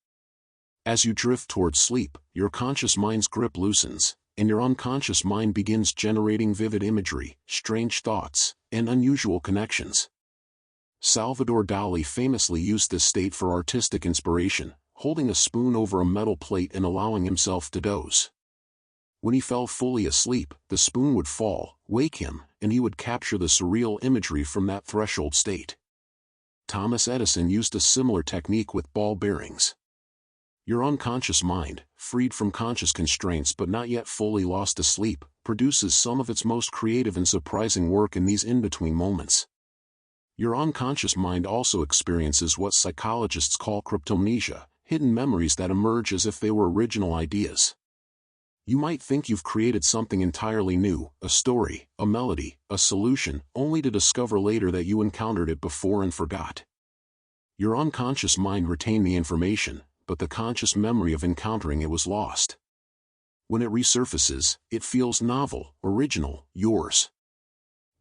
As you drift towards sleep, your conscious mind's grip loosens, and your unconscious mind begins generating vivid imagery, strange thoughts, and unusual connections. Salvador Dali famously used this state for artistic inspiration, holding a spoon over a metal plate and allowing himself to doze. When he fell fully asleep, the spoon would fall, wake him, and he would capture the surreal imagery from that threshold state. Thomas Edison used a similar technique with ball bearings. Your unconscious mind, freed from conscious constraints but not yet fully lost to sleep, produces some of its most creative and surprising work in these in-between moments. Your unconscious mind also experiences what psychologists call cryptomnesia, hidden memories that emerge as if they were original ideas. You might think you've created something entirely new, a story, a melody, a solution, only to discover later that you encountered it before and forgot. Your unconscious mind retained the information, but the conscious memory of encountering it was lost. When it resurfaces, it feels novel, original, yours.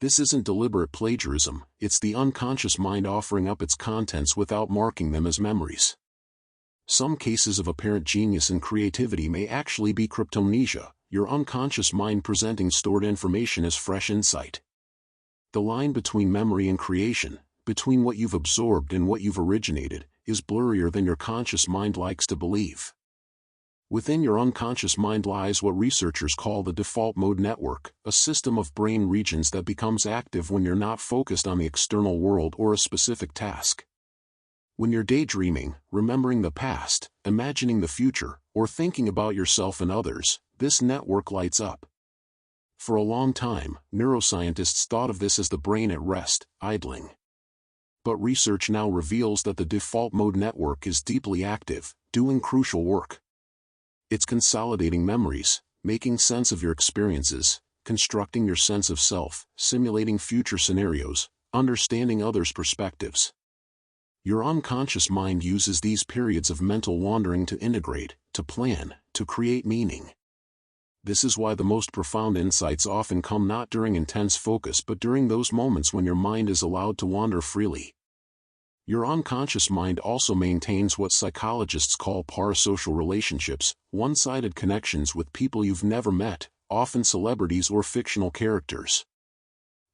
This isn't deliberate plagiarism, it's the unconscious mind offering up its contents without marking them as memories. Some cases of apparent genius and creativity may actually be cryptomnesia, your unconscious mind presenting stored information as fresh insight. The line between memory and creation, between what you've absorbed and what you've originated, is blurrier than your conscious mind likes to believe. Within your unconscious mind lies what researchers call the default mode network, a system of brain regions that becomes active when you're not focused on the external world or a specific task. When you're daydreaming, remembering the past, imagining the future, or thinking about yourself and others, this network lights up. For a long time, neuroscientists thought of this as the brain at rest, idling. But research now reveals that the default mode network is deeply active, doing crucial work. It's consolidating memories, making sense of your experiences, constructing your sense of self, simulating future scenarios, understanding others' perspectives. Your unconscious mind uses these periods of mental wandering to integrate, to plan, to create meaning. This is why the most profound insights often come not during intense focus but during those moments when your mind is allowed to wander freely. Your unconscious mind also maintains what psychologists call parasocial relationships, one-sided connections with people you've never met, often celebrities or fictional characters.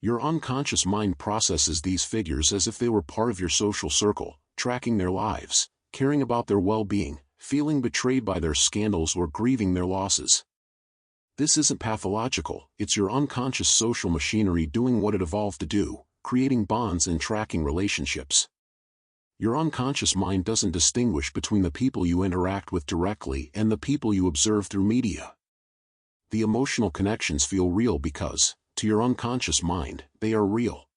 Your unconscious mind processes these figures as if they were part of your social circle, tracking their lives, caring about their well-being, feeling betrayed by their scandals or grieving their losses. This isn't pathological, it's your unconscious social machinery doing what it evolved to do, creating bonds and tracking relationships. Your unconscious mind doesn't distinguish between the people you interact with directly and the people you observe through media. The emotional connections feel real because, to your unconscious mind, they are real.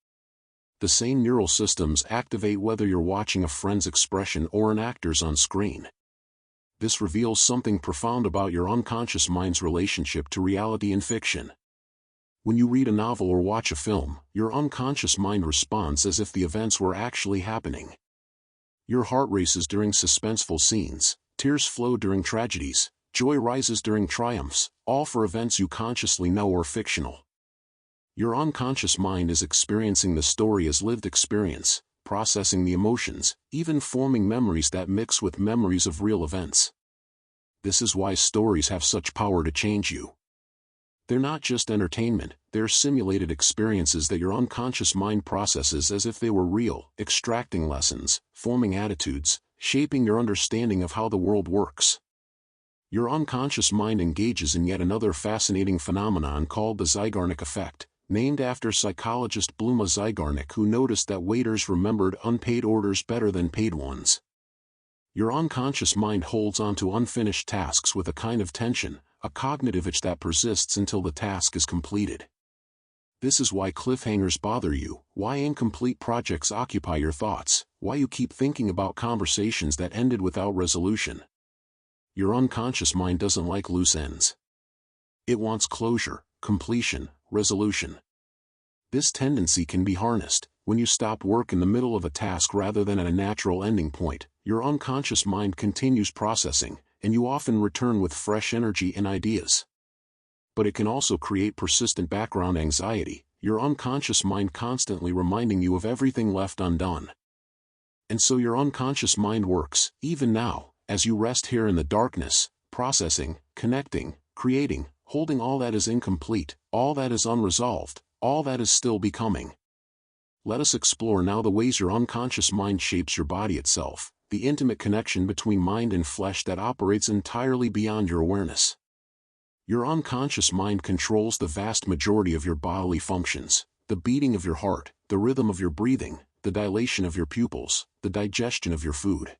The same neural systems activate whether you're watching a friend's expression or an actor's on screen. This reveals something profound about your unconscious mind's relationship to reality and fiction. When you read a novel or watch a film, your unconscious mind responds as if the events were actually happening. Your heart races during suspenseful scenes, tears flow during tragedies, joy rises during triumphs, all for events you consciously know are fictional. Your unconscious mind is experiencing the story as lived experience, processing the emotions, even forming memories that mix with memories of real events. This is why stories have such power to change you. They're not just entertainment, they're simulated experiences that your unconscious mind processes as if they were real, extracting lessons, forming attitudes, shaping your understanding of how the world works. Your unconscious mind engages in yet another fascinating phenomenon called the Zeigarnik effect, named after psychologist Bluma Zeigarnik, who noticed that waiters remembered unpaid orders better than paid ones. Your unconscious mind holds on to unfinished tasks with a kind of tension, a cognitive itch that persists until the task is completed. This is why cliffhangers bother you, why incomplete projects occupy your thoughts, why you keep thinking about conversations that ended without resolution. Your unconscious mind doesn't like loose ends. It wants closure, completion, resolution. This tendency can be harnessed. When you stop work in the middle of a task rather than at a natural ending point, your unconscious mind continues processing, and you often return with fresh energy and ideas. But it can also create persistent background anxiety, your unconscious mind constantly reminding you of everything left undone. And so your unconscious mind works, even now, as you rest here in the darkness, processing, connecting, creating, holding all that is incomplete, all that is unresolved, all that is still becoming. Let us explore now the ways your unconscious mind shapes your body itself, the intimate connection between mind and flesh that operates entirely beyond your awareness. Your unconscious mind controls the vast majority of your bodily functions, the beating of your heart, the rhythm of your breathing, the dilation of your pupils, the digestion of your food.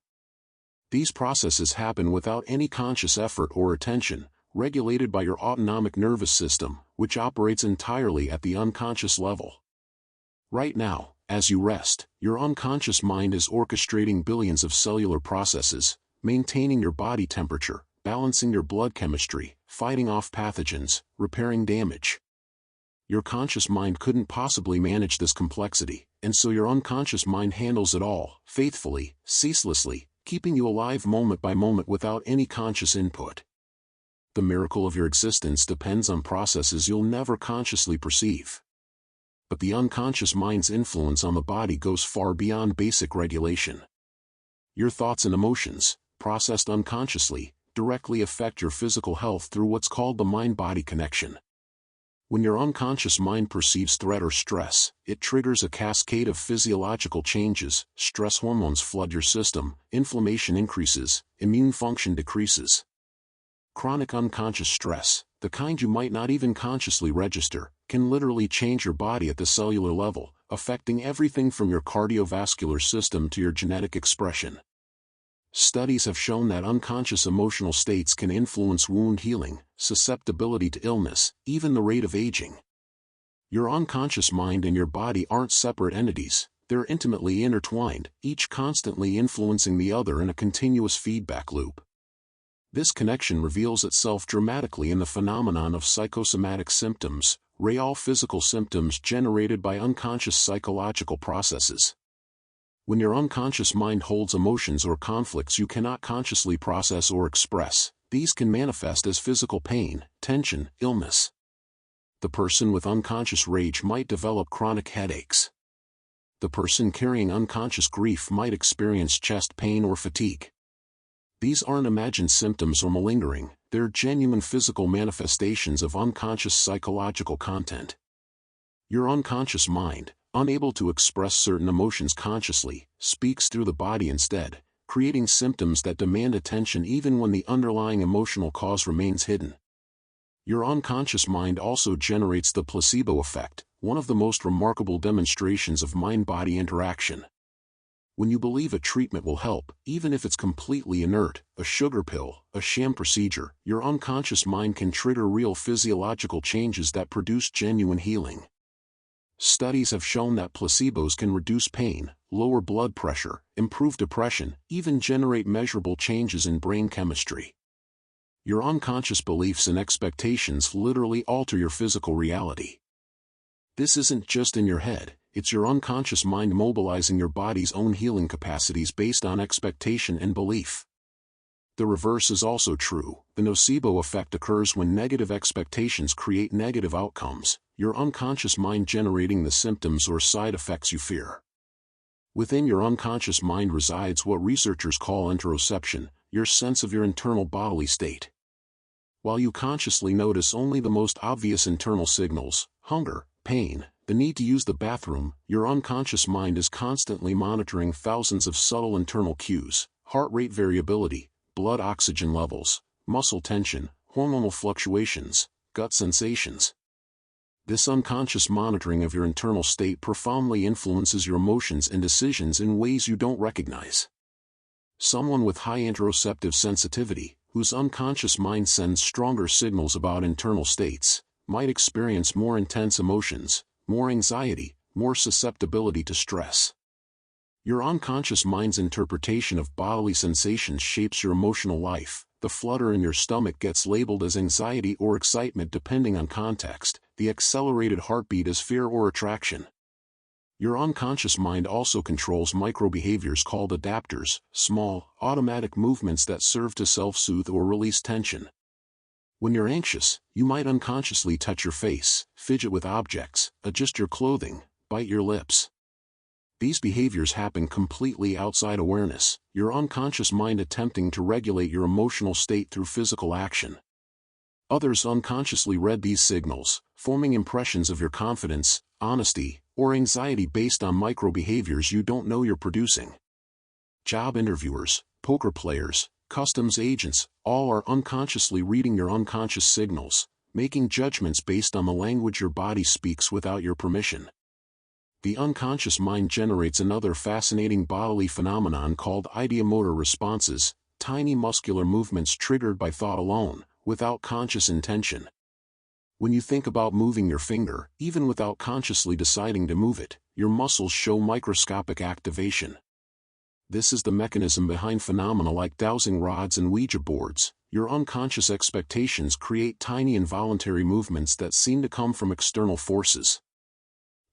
These processes happen without any conscious effort or attention, regulated by your autonomic nervous system, which operates entirely at the unconscious level. Right now, as you rest, your unconscious mind is orchestrating billions of cellular processes, maintaining your body temperature, balancing your blood chemistry, fighting off pathogens, repairing damage. Your conscious mind couldn't possibly manage this complexity, and so your unconscious mind handles it all, faithfully, ceaselessly, keeping you alive moment by moment without any conscious input. The miracle of your existence depends on processes you'll never consciously perceive. But the unconscious mind's influence on the body goes far beyond basic regulation. Your thoughts and emotions, processed unconsciously, directly affect your physical health through what's called the mind-body connection. When your unconscious mind perceives threat or stress, it triggers a cascade of physiological changes. Stress hormones flood your system, inflammation increases, immune function decreases. Chronic unconscious stress, the kind you might not even consciously register, can literally change your body at the cellular level, affecting everything from your cardiovascular system to your genetic expression. Studies have shown that unconscious emotional states can influence wound healing, susceptibility to illness, even the rate of aging. Your unconscious mind and your body aren't separate entities, they're intimately intertwined, each constantly influencing the other in a continuous feedback loop. This connection reveals itself dramatically in the phenomenon of psychosomatic symptoms, real physical symptoms generated by unconscious psychological processes. When your unconscious mind holds emotions or conflicts you cannot consciously process or express, these can manifest as physical pain, tension, illness. The person with unconscious rage might develop chronic headaches. The person carrying unconscious grief might experience chest pain or fatigue. These aren't imagined symptoms or malingering, they're genuine physical manifestations of unconscious psychological content. Your unconscious mind, unable to express certain emotions consciously, speaks through the body instead, creating symptoms that demand attention even when the underlying emotional cause remains hidden. Your unconscious mind also generates the placebo effect, one of the most remarkable demonstrations of mind-body interaction. When you believe a treatment will help, even if it's completely inert, a sugar pill, a sham procedure, your unconscious mind can trigger real physiological changes that produce genuine healing. Studies have shown that placebos can reduce pain, lower blood pressure, improve depression, even generate measurable changes in brain chemistry. Your unconscious beliefs and expectations literally alter your physical reality. This isn't just in your head, it's your unconscious mind mobilizing your body's own healing capacities based on expectation and belief. The reverse is also true. The nocebo effect occurs when negative expectations create negative outcomes, your unconscious mind generating the symptoms or side effects you fear. Within your unconscious mind resides what researchers call interoception, your sense of your internal bodily state. While you consciously notice only the most obvious internal signals, hunger, pain, the need to use the bathroom, your unconscious mind is constantly monitoring thousands of subtle internal cues, heart rate variability, blood oxygen levels, muscle tension, hormonal fluctuations, gut sensations. This unconscious monitoring of your internal state profoundly influences your emotions and decisions in ways you don't recognize. Someone with high interoceptive sensitivity, whose unconscious mind sends stronger signals about internal states, might experience more intense emotions, more anxiety, more susceptibility to stress. Your unconscious mind's interpretation of bodily sensations shapes your emotional life. The flutter in your stomach gets labeled as anxiety or excitement depending on context, the accelerated heartbeat as fear or attraction. Your unconscious mind also controls micro-behaviors called adapters, small, automatic movements that serve to self-soothe or release tension. When you're anxious, you might unconsciously touch your face, fidget with objects, adjust your clothing, bite your lips. These behaviors happen completely outside awareness, your unconscious mind attempting to regulate your emotional state through physical action. Others unconsciously read these signals, forming impressions of your confidence, honesty, or anxiety based on micro-behaviors you don't know you're producing. Job interviewers, poker players, customs agents, all are unconsciously reading your unconscious signals, making judgments based on the language your body speaks without your permission. The unconscious mind generates another fascinating bodily phenomenon called ideomotor responses, tiny muscular movements triggered by thought alone, without conscious intention. When you think about moving your finger, even without consciously deciding to move it, your muscles show microscopic activation. This is the mechanism behind phenomena like dowsing rods and Ouija boards. Your unconscious expectations create tiny involuntary movements that seem to come from external forces.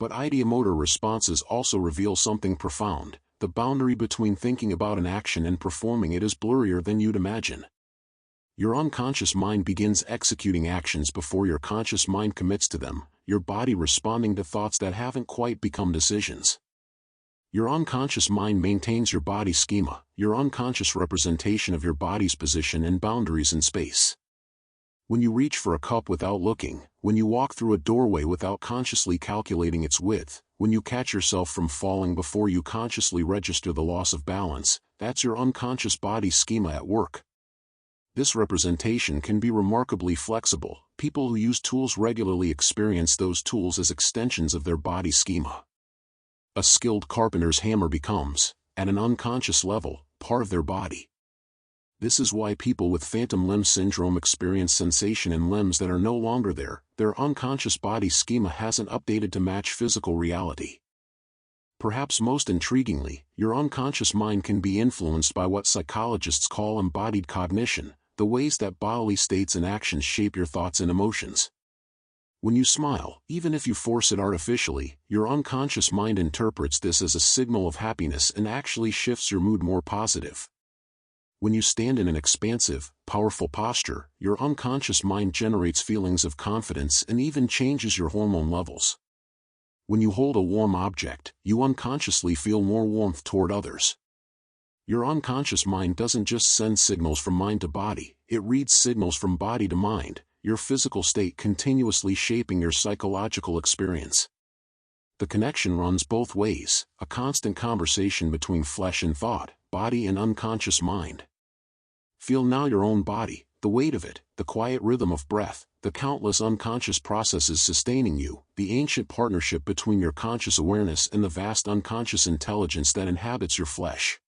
But ideomotor responses also reveal something profound. The boundary between thinking about an action and performing it is blurrier than you'd imagine. Your unconscious mind begins executing actions before your conscious mind commits to them, your body responding to thoughts that haven't quite become decisions. Your unconscious mind maintains your body schema, your unconscious representation of your body's position and boundaries in space. When you reach for a cup without looking, when you walk through a doorway without consciously calculating its width, when you catch yourself from falling before you consciously register the loss of balance, that's your unconscious body schema at work. This representation can be remarkably flexible. People who use tools regularly experience those tools as extensions of their body schema. A skilled carpenter's hammer becomes, at an unconscious level, part of their body. This is why people with phantom limb syndrome experience sensation in limbs that are no longer there. Their unconscious body schema hasn't updated to match physical reality. Perhaps most intriguingly, your unconscious mind can be influenced by what psychologists call embodied cognition, the ways that bodily states and actions shape your thoughts and emotions. When you smile, even if you force it artificially, your unconscious mind interprets this as a signal of happiness and actually shifts your mood more positive. When you stand in an expansive, powerful posture, your unconscious mind generates feelings of confidence and even changes your hormone levels. When you hold a warm object, you unconsciously feel more warmth toward others. Your unconscious mind doesn't just send signals from mind to body, it reads signals from body to mind, your physical state continuously shaping your psychological experience. The connection runs both ways, a constant conversation between flesh and thought, body and unconscious mind. Feel now your own body, The weight of it, the quiet rhythm of breath, the countless unconscious processes sustaining you, the ancient partnership between your conscious awareness and the vast unconscious intelligence that inhabits your flesh.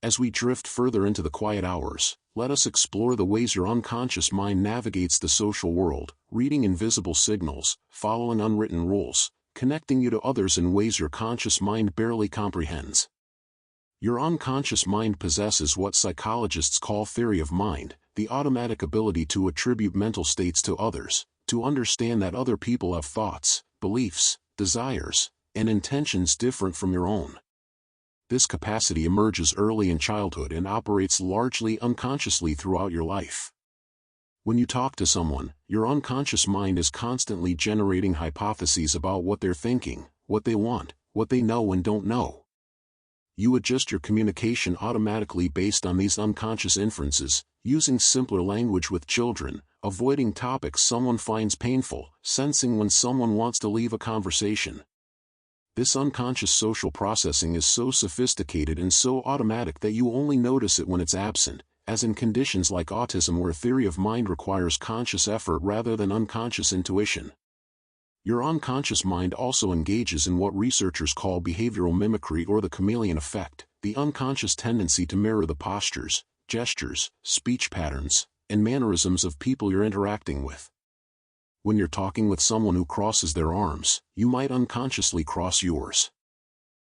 As we drift further into the quiet hours, let us explore the ways your unconscious mind navigates the social world, reading invisible signals, following unwritten rules, connecting you to others in ways your conscious mind barely comprehends. Your unconscious mind possesses what psychologists call theory of mind, the automatic ability to attribute mental states to others, to understand that other people have thoughts, beliefs, desires, and intentions different from your own. This capacity emerges early in childhood and operates largely unconsciously throughout your life. When you talk to someone, your unconscious mind is constantly generating hypotheses about what they're thinking, what they want, what they know and don't know. You adjust your communication automatically based on these unconscious inferences, using simpler language with children, avoiding topics someone finds painful, sensing when someone wants to leave a conversation. This unconscious social processing is so sophisticated and so automatic that you only notice it when it's absent, as in conditions like autism where theory of mind requires conscious effort rather than unconscious intuition. Your unconscious mind also engages in what researchers call behavioral mimicry or the chameleon effect, the unconscious tendency to mirror the postures, gestures, speech patterns, and mannerisms of people you're interacting with. When you're talking with someone who crosses their arms, you might unconsciously cross yours.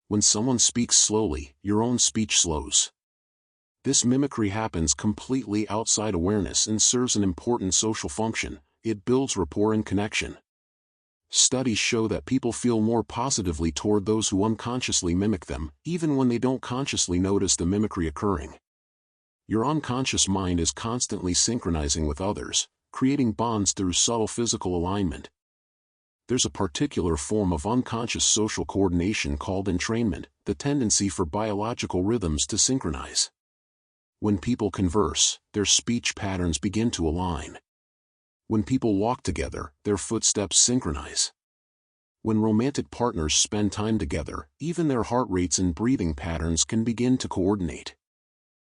When someone speaks slowly, your own speech slows. This mimicry happens completely outside awareness and serves an important social function. It builds rapport and connection. Studies show that people feel more positively toward those who unconsciously mimic them, even when they don't consciously notice the mimicry occurring. Your unconscious mind is constantly synchronizing with others, creating bonds through subtle physical alignment. There's a particular form of unconscious social coordination called entrainment, the tendency for biological rhythms to synchronize. When people converse, their speech patterns begin to align. When people walk together, their footsteps synchronize. When romantic partners spend time together, even their heart rates and breathing patterns can begin to coordinate.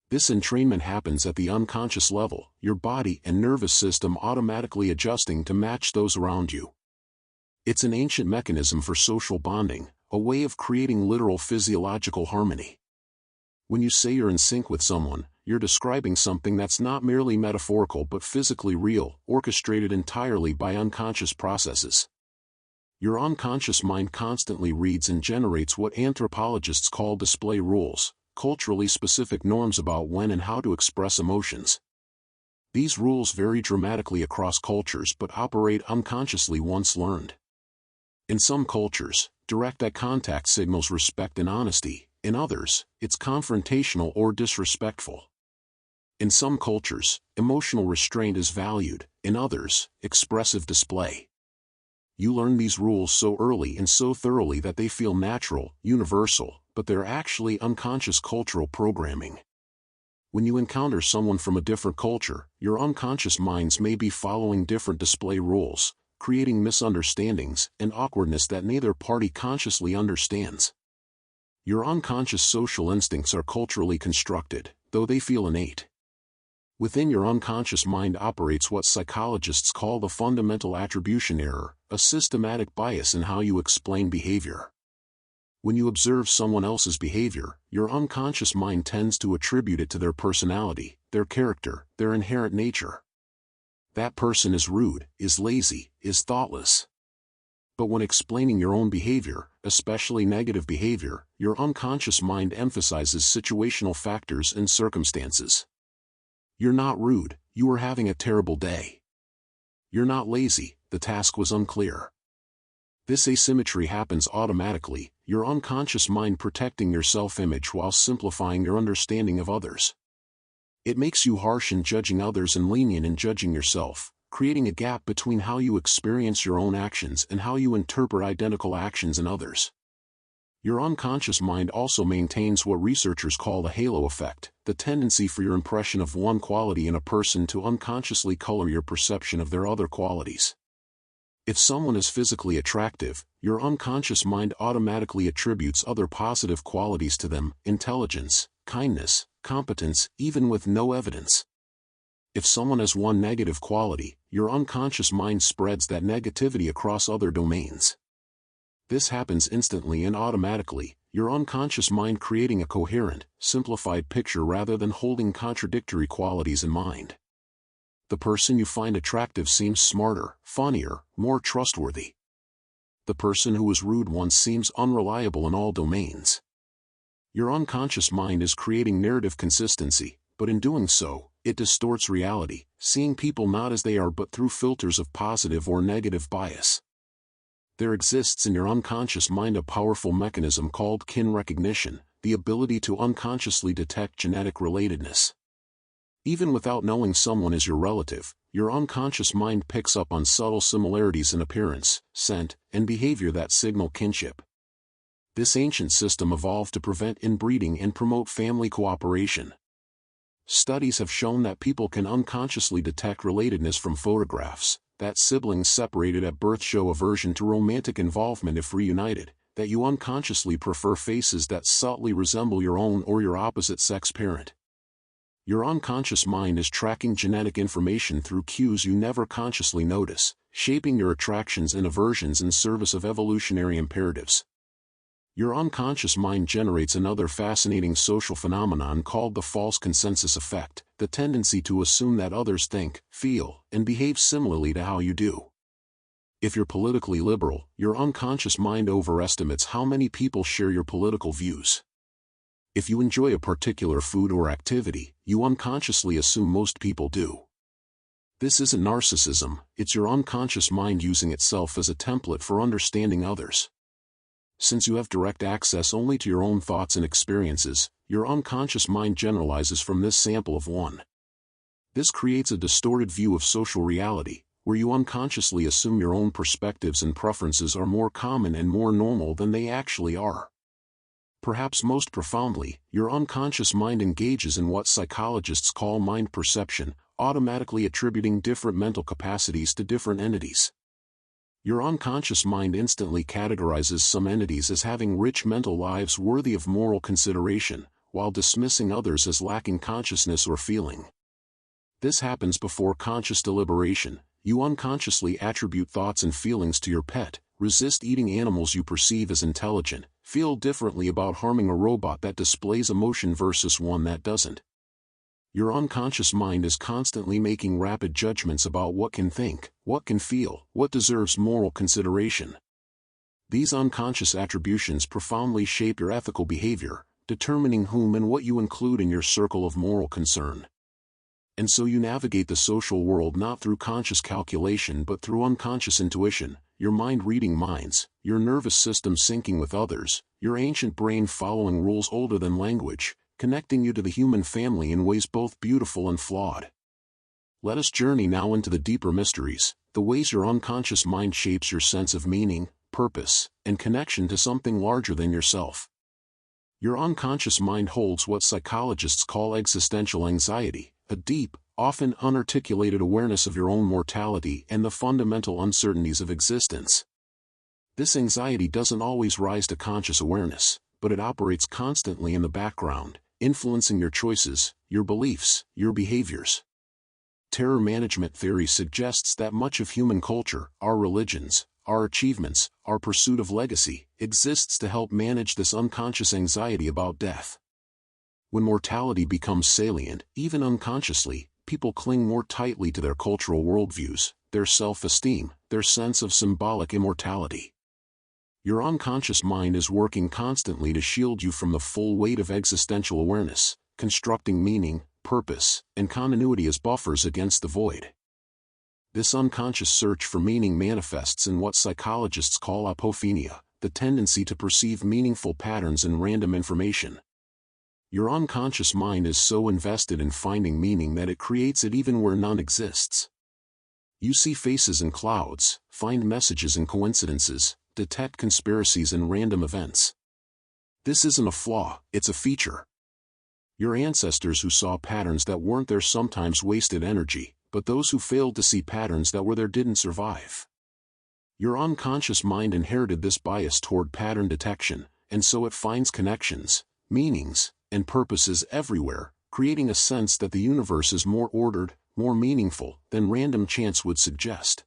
This entrainment happens at the unconscious level, your body and nervous system automatically adjusting to match those around you. It's an ancient mechanism for social bonding, a way of creating literal physiological harmony. When you say you're in sync with someone, you're describing something that's not merely metaphorical but physically real, orchestrated entirely by unconscious processes. Your unconscious mind constantly reads and generates what anthropologists call display rules, culturally specific norms about when and how to express emotions. These rules vary dramatically across cultures but operate unconsciously once learned. In some cultures, direct eye contact signals respect and honesty. In others, it's confrontational or disrespectful. In some cultures, emotional restraint is valued, in others, expressive display. You learn these rules so early and so thoroughly that they feel natural, universal, but they're actually unconscious cultural programming. When you encounter someone from a different culture, your unconscious minds may be following different display rules, creating misunderstandings and awkwardness that neither party consciously understands. Your unconscious social instincts are culturally constructed, though they feel innate. Within your unconscious mind operates what psychologists call the fundamental attribution error, a systematic bias in how you explain behavior. When you observe someone else's behavior, your unconscious mind tends to attribute it to their personality, their character, their inherent nature. That person is rude, is lazy, is thoughtless. But when explaining your own behavior, especially negative behavior, your unconscious mind emphasizes situational factors and circumstances. You're not rude, you were having a terrible day. You're not lazy, the task was unclear. This asymmetry happens automatically, your unconscious mind protecting your self-image while simplifying your understanding of others. It makes you harsh in judging others and lenient in judging yourself, creating a gap between how you experience your own actions and how you interpret identical actions in others. Your unconscious mind also maintains what researchers call the halo effect, the tendency for your impression of one quality in a person to unconsciously color your perception of their other qualities. If someone is physically attractive, your unconscious mind automatically attributes other positive qualities to them, intelligence, kindness, competence, even with no evidence. If someone has one negative quality, your unconscious mind spreads that negativity across other domains. This happens instantly and automatically, your unconscious mind creating a coherent, simplified picture rather than holding contradictory qualities in mind. The person you find attractive seems smarter, funnier, more trustworthy. The person who was rude once seems unreliable in all domains. Your unconscious mind is creating narrative consistency, but in doing so, it distorts reality, seeing people not as they are but through filters of positive or negative bias. There exists in your unconscious mind a powerful mechanism called kin recognition, the ability to unconsciously detect genetic relatedness. Even without knowing someone is your relative, your unconscious mind picks up on subtle similarities in appearance, scent, and behavior that signal kinship. This ancient system evolved to prevent inbreeding and promote family cooperation. Studies have shown that people can unconsciously detect relatedness from photographs, that siblings separated at birth show aversion to romantic involvement if reunited, that you unconsciously prefer faces that subtly resemble your own or your opposite-sex parent. Your unconscious mind is tracking genetic information through cues you never consciously notice, shaping your attractions and aversions in service of evolutionary imperatives. Your unconscious mind generates another fascinating social phenomenon called the false consensus effect, the tendency to assume that others think, feel, and behave similarly to how you do. If you're politically liberal, your unconscious mind overestimates how many people share your political views. If you enjoy a particular food or activity, you unconsciously assume most people do. This isn't narcissism, it's your unconscious mind using itself as a template for understanding others. Since you have direct access only to your own thoughts and experiences, your unconscious mind generalizes from this sample of one. This creates a distorted view of social reality, where you unconsciously assume your own perspectives and preferences are more common and more normal than they actually are. Perhaps most profoundly, your unconscious mind engages in what psychologists call mind perception, automatically attributing different mental capacities to different entities. Your unconscious mind instantly categorizes some entities as having rich mental lives worthy of moral consideration, while dismissing others as lacking consciousness or feeling. This happens before conscious deliberation. You unconsciously attribute thoughts and feelings to your pet, resist eating animals you perceive as intelligent, feel differently about harming a robot that displays emotion versus one that doesn't. Your unconscious mind is constantly making rapid judgments about what can think, what can feel, what deserves moral consideration. These unconscious attributions profoundly shape your ethical behavior, determining whom and what you include in your circle of moral concern. And so you navigate the social world not through conscious calculation but through unconscious intuition, your mind reading minds, your nervous system syncing with others, your ancient brain following rules older than language, connecting you to the human family in ways both beautiful and flawed. Let us journey now into the deeper mysteries, the ways your unconscious mind shapes your sense of meaning, purpose, and connection to something larger than yourself. Your unconscious mind holds what psychologists call existential anxiety, a deep, often unarticulated awareness of your own mortality and the fundamental uncertainties of existence. This anxiety doesn't always rise to conscious awareness, but it operates constantly in the background, influencing your choices, your beliefs, your behaviors. Terror management theory suggests that much of human culture, our religions, our achievements, our pursuit of legacy, exists to help manage this unconscious anxiety about death. When mortality becomes salient, even unconsciously, people cling more tightly to their cultural worldviews, their self-esteem, their sense of symbolic immortality. Your unconscious mind is working constantly to shield you from the full weight of existential awareness, constructing meaning, purpose, and continuity as buffers against the void. This unconscious search for meaning manifests in what psychologists call apophenia, the tendency to perceive meaningful patterns in random information. Your unconscious mind is so invested in finding meaning that it creates it even where none exists. You see faces in clouds, find messages in coincidences, detect conspiracies in random events. This isn't a flaw, it's a feature. Your ancestors who saw patterns that weren't there sometimes wasted energy, but those who failed to see patterns that were there didn't survive. Your unconscious mind inherited this bias toward pattern detection, and so it finds connections, meanings, and purposes everywhere, creating a sense that the universe is more ordered, more meaningful than random chance would suggest.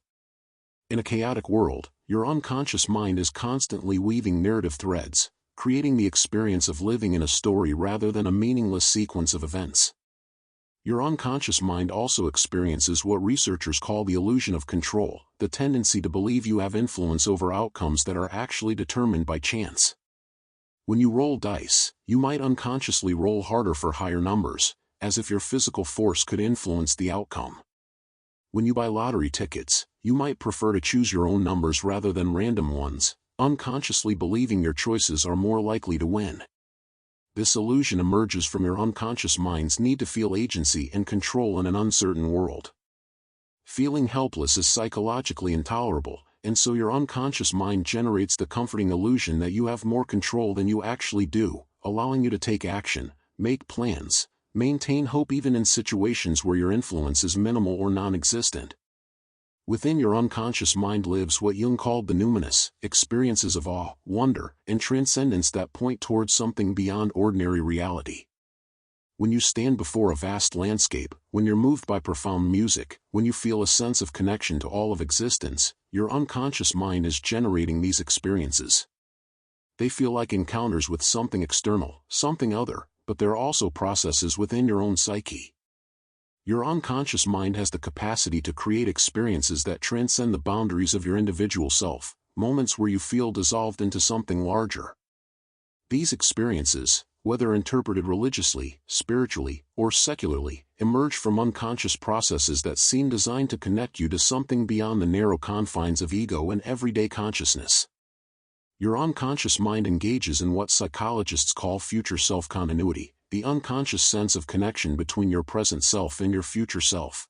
In a chaotic world, your unconscious mind is constantly weaving narrative threads, creating the experience of living in a story rather than a meaningless sequence of events. Your unconscious mind also experiences what researchers call the illusion of control, the tendency to believe you have influence over outcomes that are actually determined by chance. When you roll dice, you might unconsciously roll harder for higher numbers, as if your physical force could influence the outcome. When you buy lottery tickets, you might prefer to choose your own numbers rather than random ones, unconsciously believing your choices are more likely to win. This illusion emerges from your unconscious mind's need to feel agency and control in an uncertain world. Feeling helpless is psychologically intolerable, and so your unconscious mind generates the comforting illusion that you have more control than you actually do, allowing you to take action, make plans, maintain hope even in situations where your influence is minimal or non-existent. Within your unconscious mind lives what Jung called the numinous, experiences of awe, wonder, and transcendence that point towards something beyond ordinary reality. When you stand before a vast landscape, when you're moved by profound music, when you feel a sense of connection to all of existence, your unconscious mind is generating these experiences. They feel like encounters with something external, something other, but they're also processes within your own psyche. Your unconscious mind has the capacity to create experiences that transcend the boundaries of your individual self, moments where you feel dissolved into something larger. These experiences, whether interpreted religiously, spiritually, or secularly, emerge from unconscious processes that seem designed to connect you to something beyond the narrow confines of ego and everyday consciousness. Your unconscious mind engages in what psychologists call future self-continuity, the unconscious sense of connection between your present self and your future self.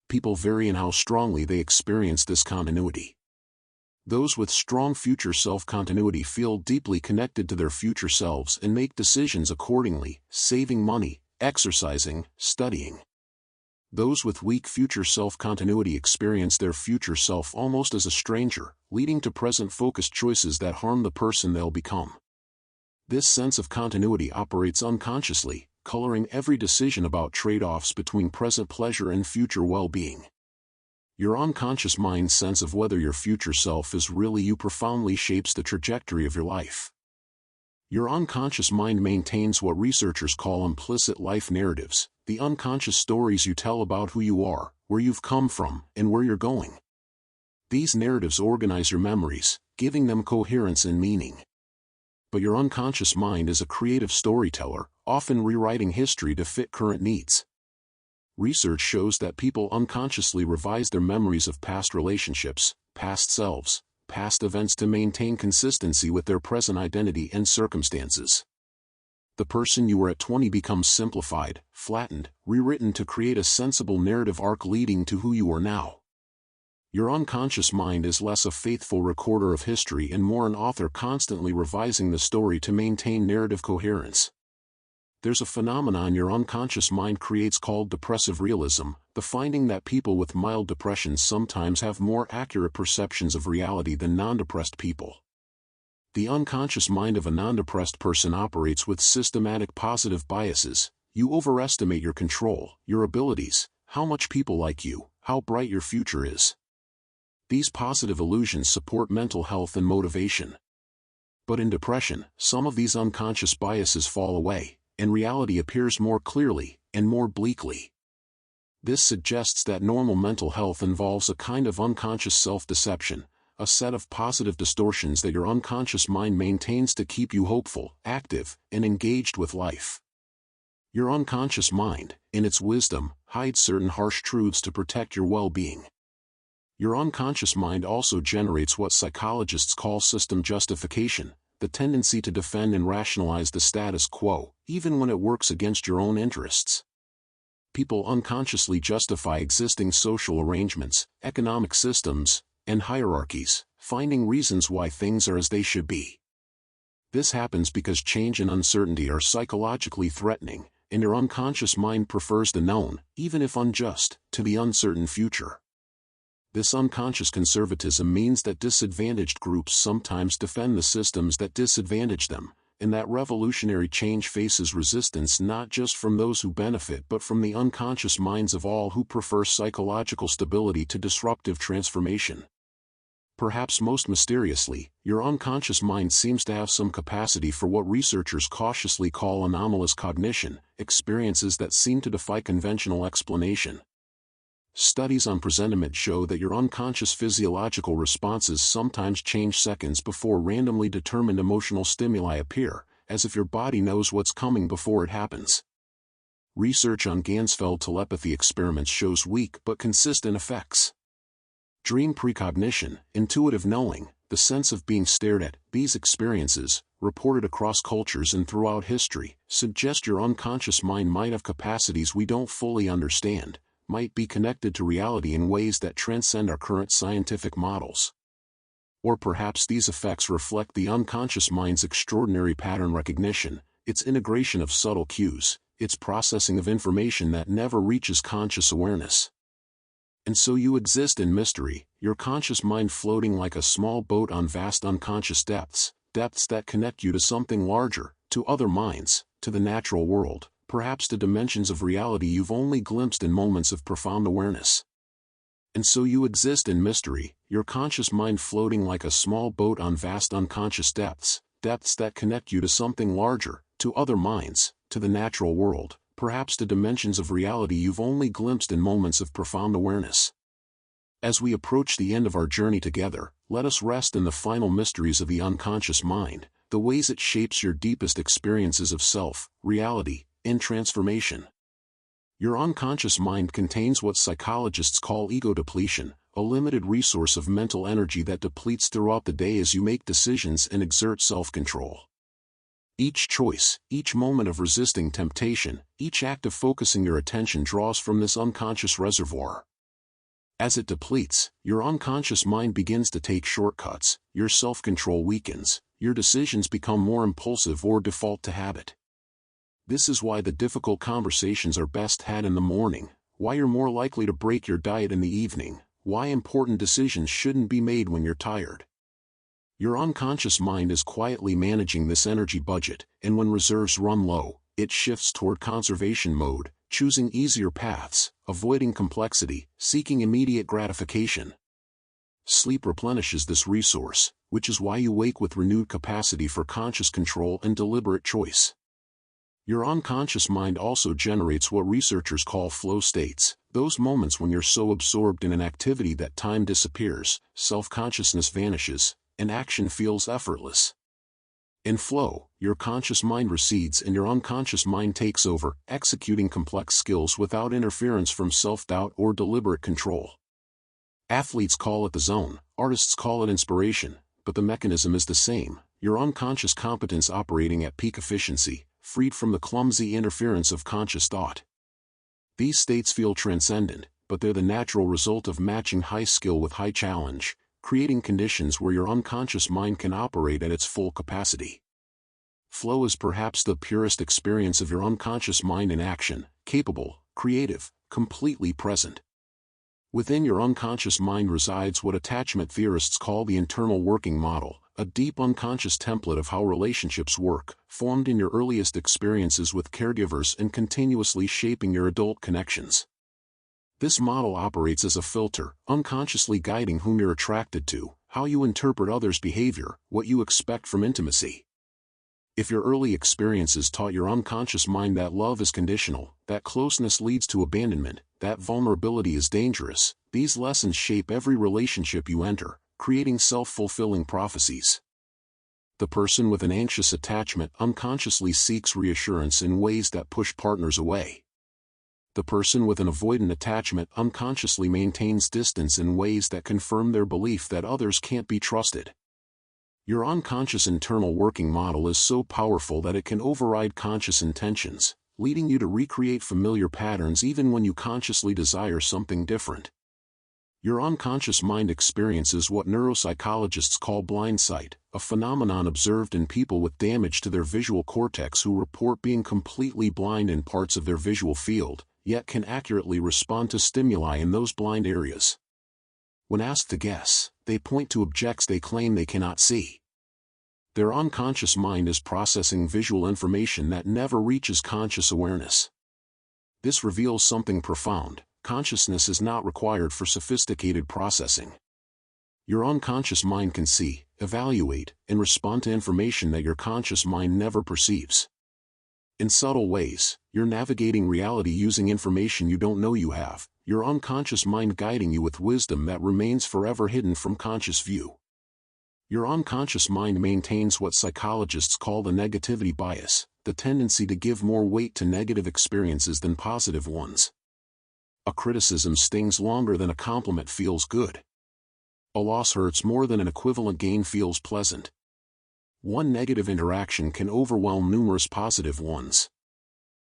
People vary in how strongly they experience this continuity. Those with strong future self-continuity feel deeply connected to their future selves and make decisions accordingly, saving money, exercising, studying. Those with weak future self-continuity experience their future self almost as a stranger, leading to present-focused choices that harm the person they'll become. This sense of continuity operates unconsciously, coloring every decision about trade-offs between present pleasure and future well-being. Your unconscious mind's sense of whether your future self is really you profoundly shapes the trajectory of your life. Your unconscious mind maintains what researchers call implicit life narratives, the unconscious stories you tell about who you are, where you've come from, and where you're going. These narratives organize your memories, giving them coherence and meaning. But your unconscious mind is a creative storyteller, often rewriting history to fit current needs. Research shows that people unconsciously revise their memories of past relationships, past selves, past events to maintain consistency with their present identity and circumstances. The person you were at 20 becomes simplified, flattened, rewritten to create a sensible narrative arc leading to who you are now. Your unconscious mind is less a faithful recorder of history and more an author constantly revising the story to maintain narrative coherence. There's a phenomenon your unconscious mind creates called depressive realism, the finding that people with mild depression sometimes have more accurate perceptions of reality than non-depressed people. The unconscious mind of a non-depressed person operates with systematic positive biases. You overestimate your control, your abilities, how much people like you, how bright your future is. These positive illusions support mental health and motivation. But in depression, some of these unconscious biases fall away, and reality appears more clearly, and more bleakly. This suggests that normal mental health involves a kind of unconscious self-deception, a set of positive distortions that your unconscious mind maintains to keep you hopeful, active, and engaged with life. Your unconscious mind, in its wisdom, hides certain harsh truths to protect your well-being. Your unconscious mind also generates what psychologists call system justification, the tendency to defend and rationalize the status quo, even when it works against your own interests. People unconsciously justify existing social arrangements, economic systems, and hierarchies, finding reasons why things are as they should be. This happens because change and uncertainty are psychologically threatening, and your unconscious mind prefers the known, even if unjust, to the uncertain future. This unconscious conservatism means that disadvantaged groups sometimes defend the systems that disadvantage them, and that revolutionary change faces resistance not just from those who benefit but from the unconscious minds of all who prefer psychological stability to disruptive transformation. Perhaps most mysteriously, your unconscious mind seems to have some capacity for what researchers cautiously call anomalous cognition, experiences that seem to defy conventional explanation. Studies on presentiment show that your unconscious physiological responses sometimes change seconds before randomly determined emotional stimuli appear, as if your body knows what's coming before it happens. Research on Ganzfeld telepathy experiments shows weak but consistent effects. Dream precognition, intuitive knowing, the sense of being stared at, these experiences, reported across cultures and throughout history, suggest your unconscious mind might have capacities we don't fully understand, might be connected to reality in ways that transcend our current scientific models. Or perhaps these effects reflect the unconscious mind's extraordinary pattern recognition, its integration of subtle cues, its processing of information that never reaches conscious awareness. And so you exist in mystery, your conscious mind floating like a small boat on vast unconscious depths, depths that connect you to something larger, to other minds, to the natural world, perhaps to dimensions of reality you've only glimpsed in moments of profound awareness. And so you exist in mystery, your conscious mind floating like a small boat on vast unconscious depths, depths that connect you to something larger, to other minds, to the natural world, perhaps to dimensions of reality you've only glimpsed in moments of profound awareness. As we approach the end of our journey together, let us rest in the final mysteries of the unconscious mind, the ways it shapes your deepest experiences of self, reality, and transformation. Your unconscious mind contains what psychologists call ego depletion, a limited resource of mental energy that depletes throughout the day as you make decisions and exert self-control. Each choice, each moment of resisting temptation, each act of focusing your attention draws from this unconscious reservoir. As it depletes, your unconscious mind begins to take shortcuts, your self-control weakens, your decisions become more impulsive or default to habit. This is why the difficult conversations are best had in the morning, why you're more likely to break your diet in the evening, why important decisions shouldn't be made when you're tired. Your unconscious mind is quietly managing this energy budget, and when reserves run low, it shifts toward conservation mode, choosing easier paths, avoiding complexity, seeking immediate gratification. Sleep replenishes this resource, which is why you wake with renewed capacity for conscious control and deliberate choice. Your unconscious mind also generates what researchers call flow states, those moments when you're so absorbed in an activity that time disappears, self-consciousness vanishes, and action feels effortless. In flow, your conscious mind recedes and your unconscious mind takes over, executing complex skills without interference from self-doubt or deliberate control. Athletes call it the zone, artists call it inspiration, but the mechanism is the same, your unconscious competence operating at peak efficiency, freed from the clumsy interference of conscious thought. These states feel transcendent, but they're the natural result of matching high skill with high challenge, creating conditions where your unconscious mind can operate at its full capacity. Flow is perhaps the purest experience of your unconscious mind in action, capable, creative, completely present. Within your unconscious mind resides what attachment theorists call the internal working model, a deep unconscious template of how relationships work, formed in your earliest experiences with caregivers and continuously shaping your adult connections. This model operates as a filter, unconsciously guiding whom you're attracted to, how you interpret others' behavior, what you expect from intimacy. If your early experiences taught your unconscious mind that love is conditional, that closeness leads to abandonment, that vulnerability is dangerous, these lessons shape every relationship you enter, creating self-fulfilling prophecies. The person with an anxious attachment unconsciously seeks reassurance in ways that push partners away. The person with an avoidant attachment unconsciously maintains distance in ways that confirm their belief that others can't be trusted. Your unconscious internal working model is so powerful that it can override conscious intentions, leading you to recreate familiar patterns even when you consciously desire something different. Your unconscious mind experiences what neuropsychologists call blind sight, a phenomenon observed in people with damage to their visual cortex who report being completely blind in parts of their visual field, yet can accurately respond to stimuli in those blind areas. When asked to guess, they point to objects they claim they cannot see. Their unconscious mind is processing visual information that never reaches conscious awareness. This reveals something profound: consciousness is not required for sophisticated processing. Your unconscious mind can see, evaluate, and respond to information that your conscious mind never perceives. In subtle ways, you're navigating reality using information you don't know you have, your unconscious mind guiding you with wisdom that remains forever hidden from conscious view. Your unconscious mind maintains what psychologists call the negativity bias, the tendency to give more weight to negative experiences than positive ones. A criticism stings longer than a compliment feels good. A loss hurts more than an equivalent gain feels pleasant. One negative interaction can overwhelm numerous positive ones.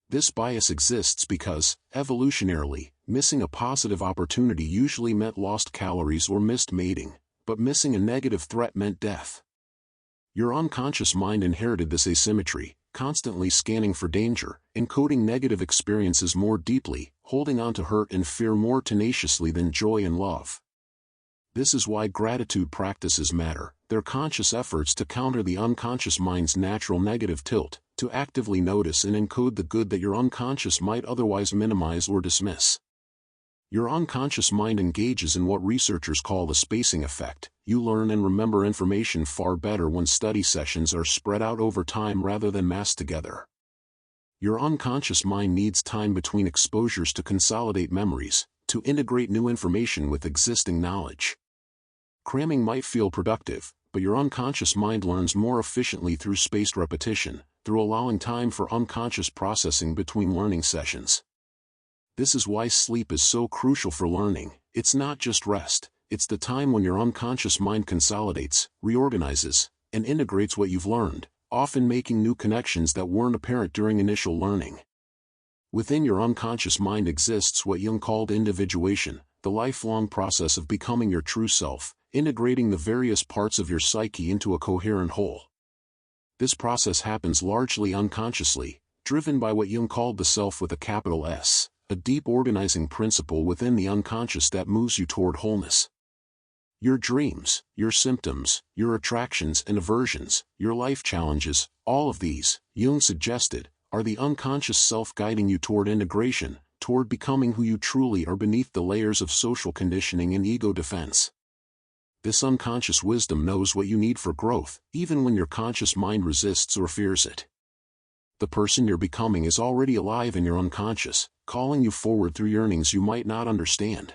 This bias exists because, evolutionarily, missing a positive opportunity usually meant lost calories or missed mating, but missing a negative threat meant death. Your unconscious mind inherited this asymmetry, constantly scanning for danger, encoding negative experiences more deeply, holding on to hurt and fear more tenaciously than joy and love. This is why gratitude practices matter. They're conscious efforts to counter the unconscious mind's natural negative tilt, to actively notice and encode the good that your unconscious might otherwise minimize or dismiss. Your unconscious mind engages in what researchers call the spacing effect. You learn and remember information far better when study sessions are spread out over time rather than massed together. Your unconscious mind needs time between exposures to consolidate memories, to integrate new information with existing knowledge. Cramming might feel productive, but your unconscious mind learns more efficiently through spaced repetition, through allowing time for unconscious processing between learning sessions. This is why sleep is so crucial for learning. It's not just rest, it's the time when your unconscious mind consolidates, reorganizes, and integrates what you've learned, often making new connections that weren't apparent during initial learning. Within your unconscious mind exists what Jung called individuation, the lifelong process of becoming your true self, integrating the various parts of your psyche into a coherent whole. This process happens largely unconsciously, driven by what Jung called the self with a capital S, a deep organizing principle within the unconscious that moves you toward wholeness. Your dreams, your symptoms, your attractions and aversions, your life challenges, all of these, Jung suggested, are the unconscious self guiding you toward integration, toward becoming who you truly are beneath the layers of social conditioning and ego defense. This unconscious wisdom knows what you need for growth, even when your conscious mind resists or fears it. The person you're becoming is already alive in your unconscious, calling you forward through yearnings you might not understand.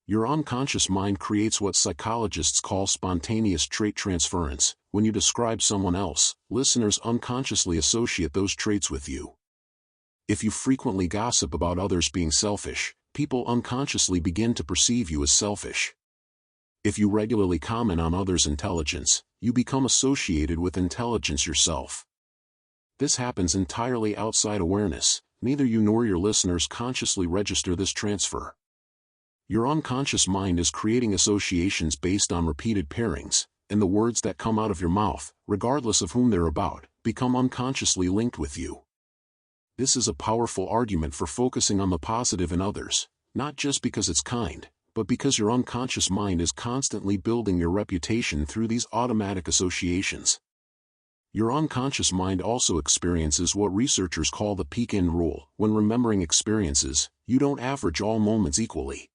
Your unconscious mind creates what psychologists call spontaneous trait transference. When you describe someone else, listeners unconsciously associate those traits with you. If you frequently gossip about others being selfish, people unconsciously begin to perceive you as selfish. If you regularly comment on others' intelligence, you become associated with intelligence yourself. This happens entirely outside awareness. Neither you nor your listeners consciously register this transfer. Your unconscious mind is creating associations based on repeated pairings, and the words that come out of your mouth, regardless of whom they're about, become unconsciously linked with you. This is a powerful argument for focusing on the positive in others, not just because it's kind, but because your unconscious mind is constantly building your reputation through these automatic associations. Your unconscious mind also experiences what researchers call the peak-in rule. When remembering experiences, you don't average all moments equally.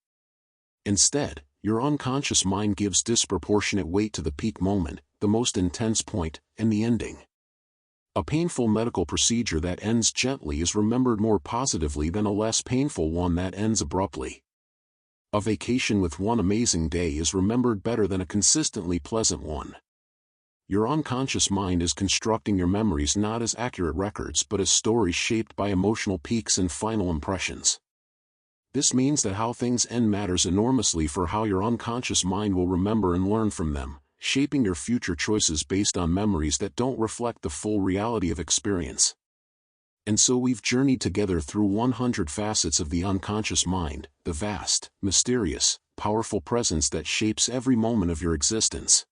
Instead, your unconscious mind gives disproportionate weight to the peak moment, the most intense point, and the ending. A painful medical procedure that ends gently is remembered more positively than a less painful one that ends abruptly. A vacation with one amazing day is remembered better than a consistently pleasant one. Your unconscious mind is constructing your memories not as accurate records but as stories shaped by emotional peaks and final impressions. This means that how things end matters enormously for how your unconscious mind will remember and learn from them, shaping your future choices based on memories that don't reflect the full reality of experience. And so we've journeyed together through 100 facets of the unconscious mind, the vast, mysterious, powerful presence that shapes every moment of your existence.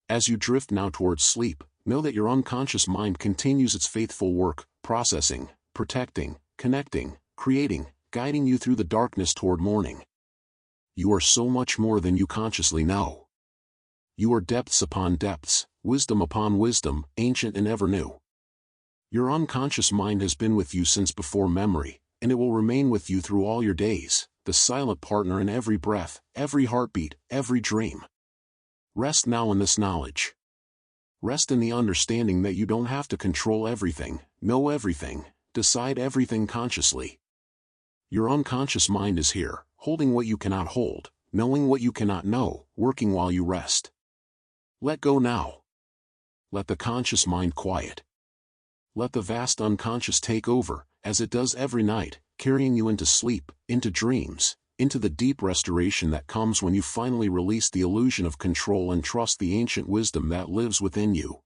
As you drift now towards sleep, know that your unconscious mind continues its faithful work, processing, protecting, connecting, creating, guiding you through the darkness toward morning. You are so much more than you consciously know. You are depths upon depths, wisdom upon wisdom, ancient and ever new. Your unconscious mind has been with you since before memory, and it will remain with you through all your days, the silent partner in every breath, every heartbeat, every dream. Rest now in this knowledge. Rest in the understanding that you don't have to control everything, know everything, decide everything consciously. Your unconscious mind is here, holding what you cannot hold, knowing what you cannot know, working while you rest. Let go now. Let the conscious mind quiet. Let the vast unconscious take over, as it does every night, carrying you into sleep, into dreams, into the deep restoration that comes when you finally release the illusion of control and trust the ancient wisdom that lives within you.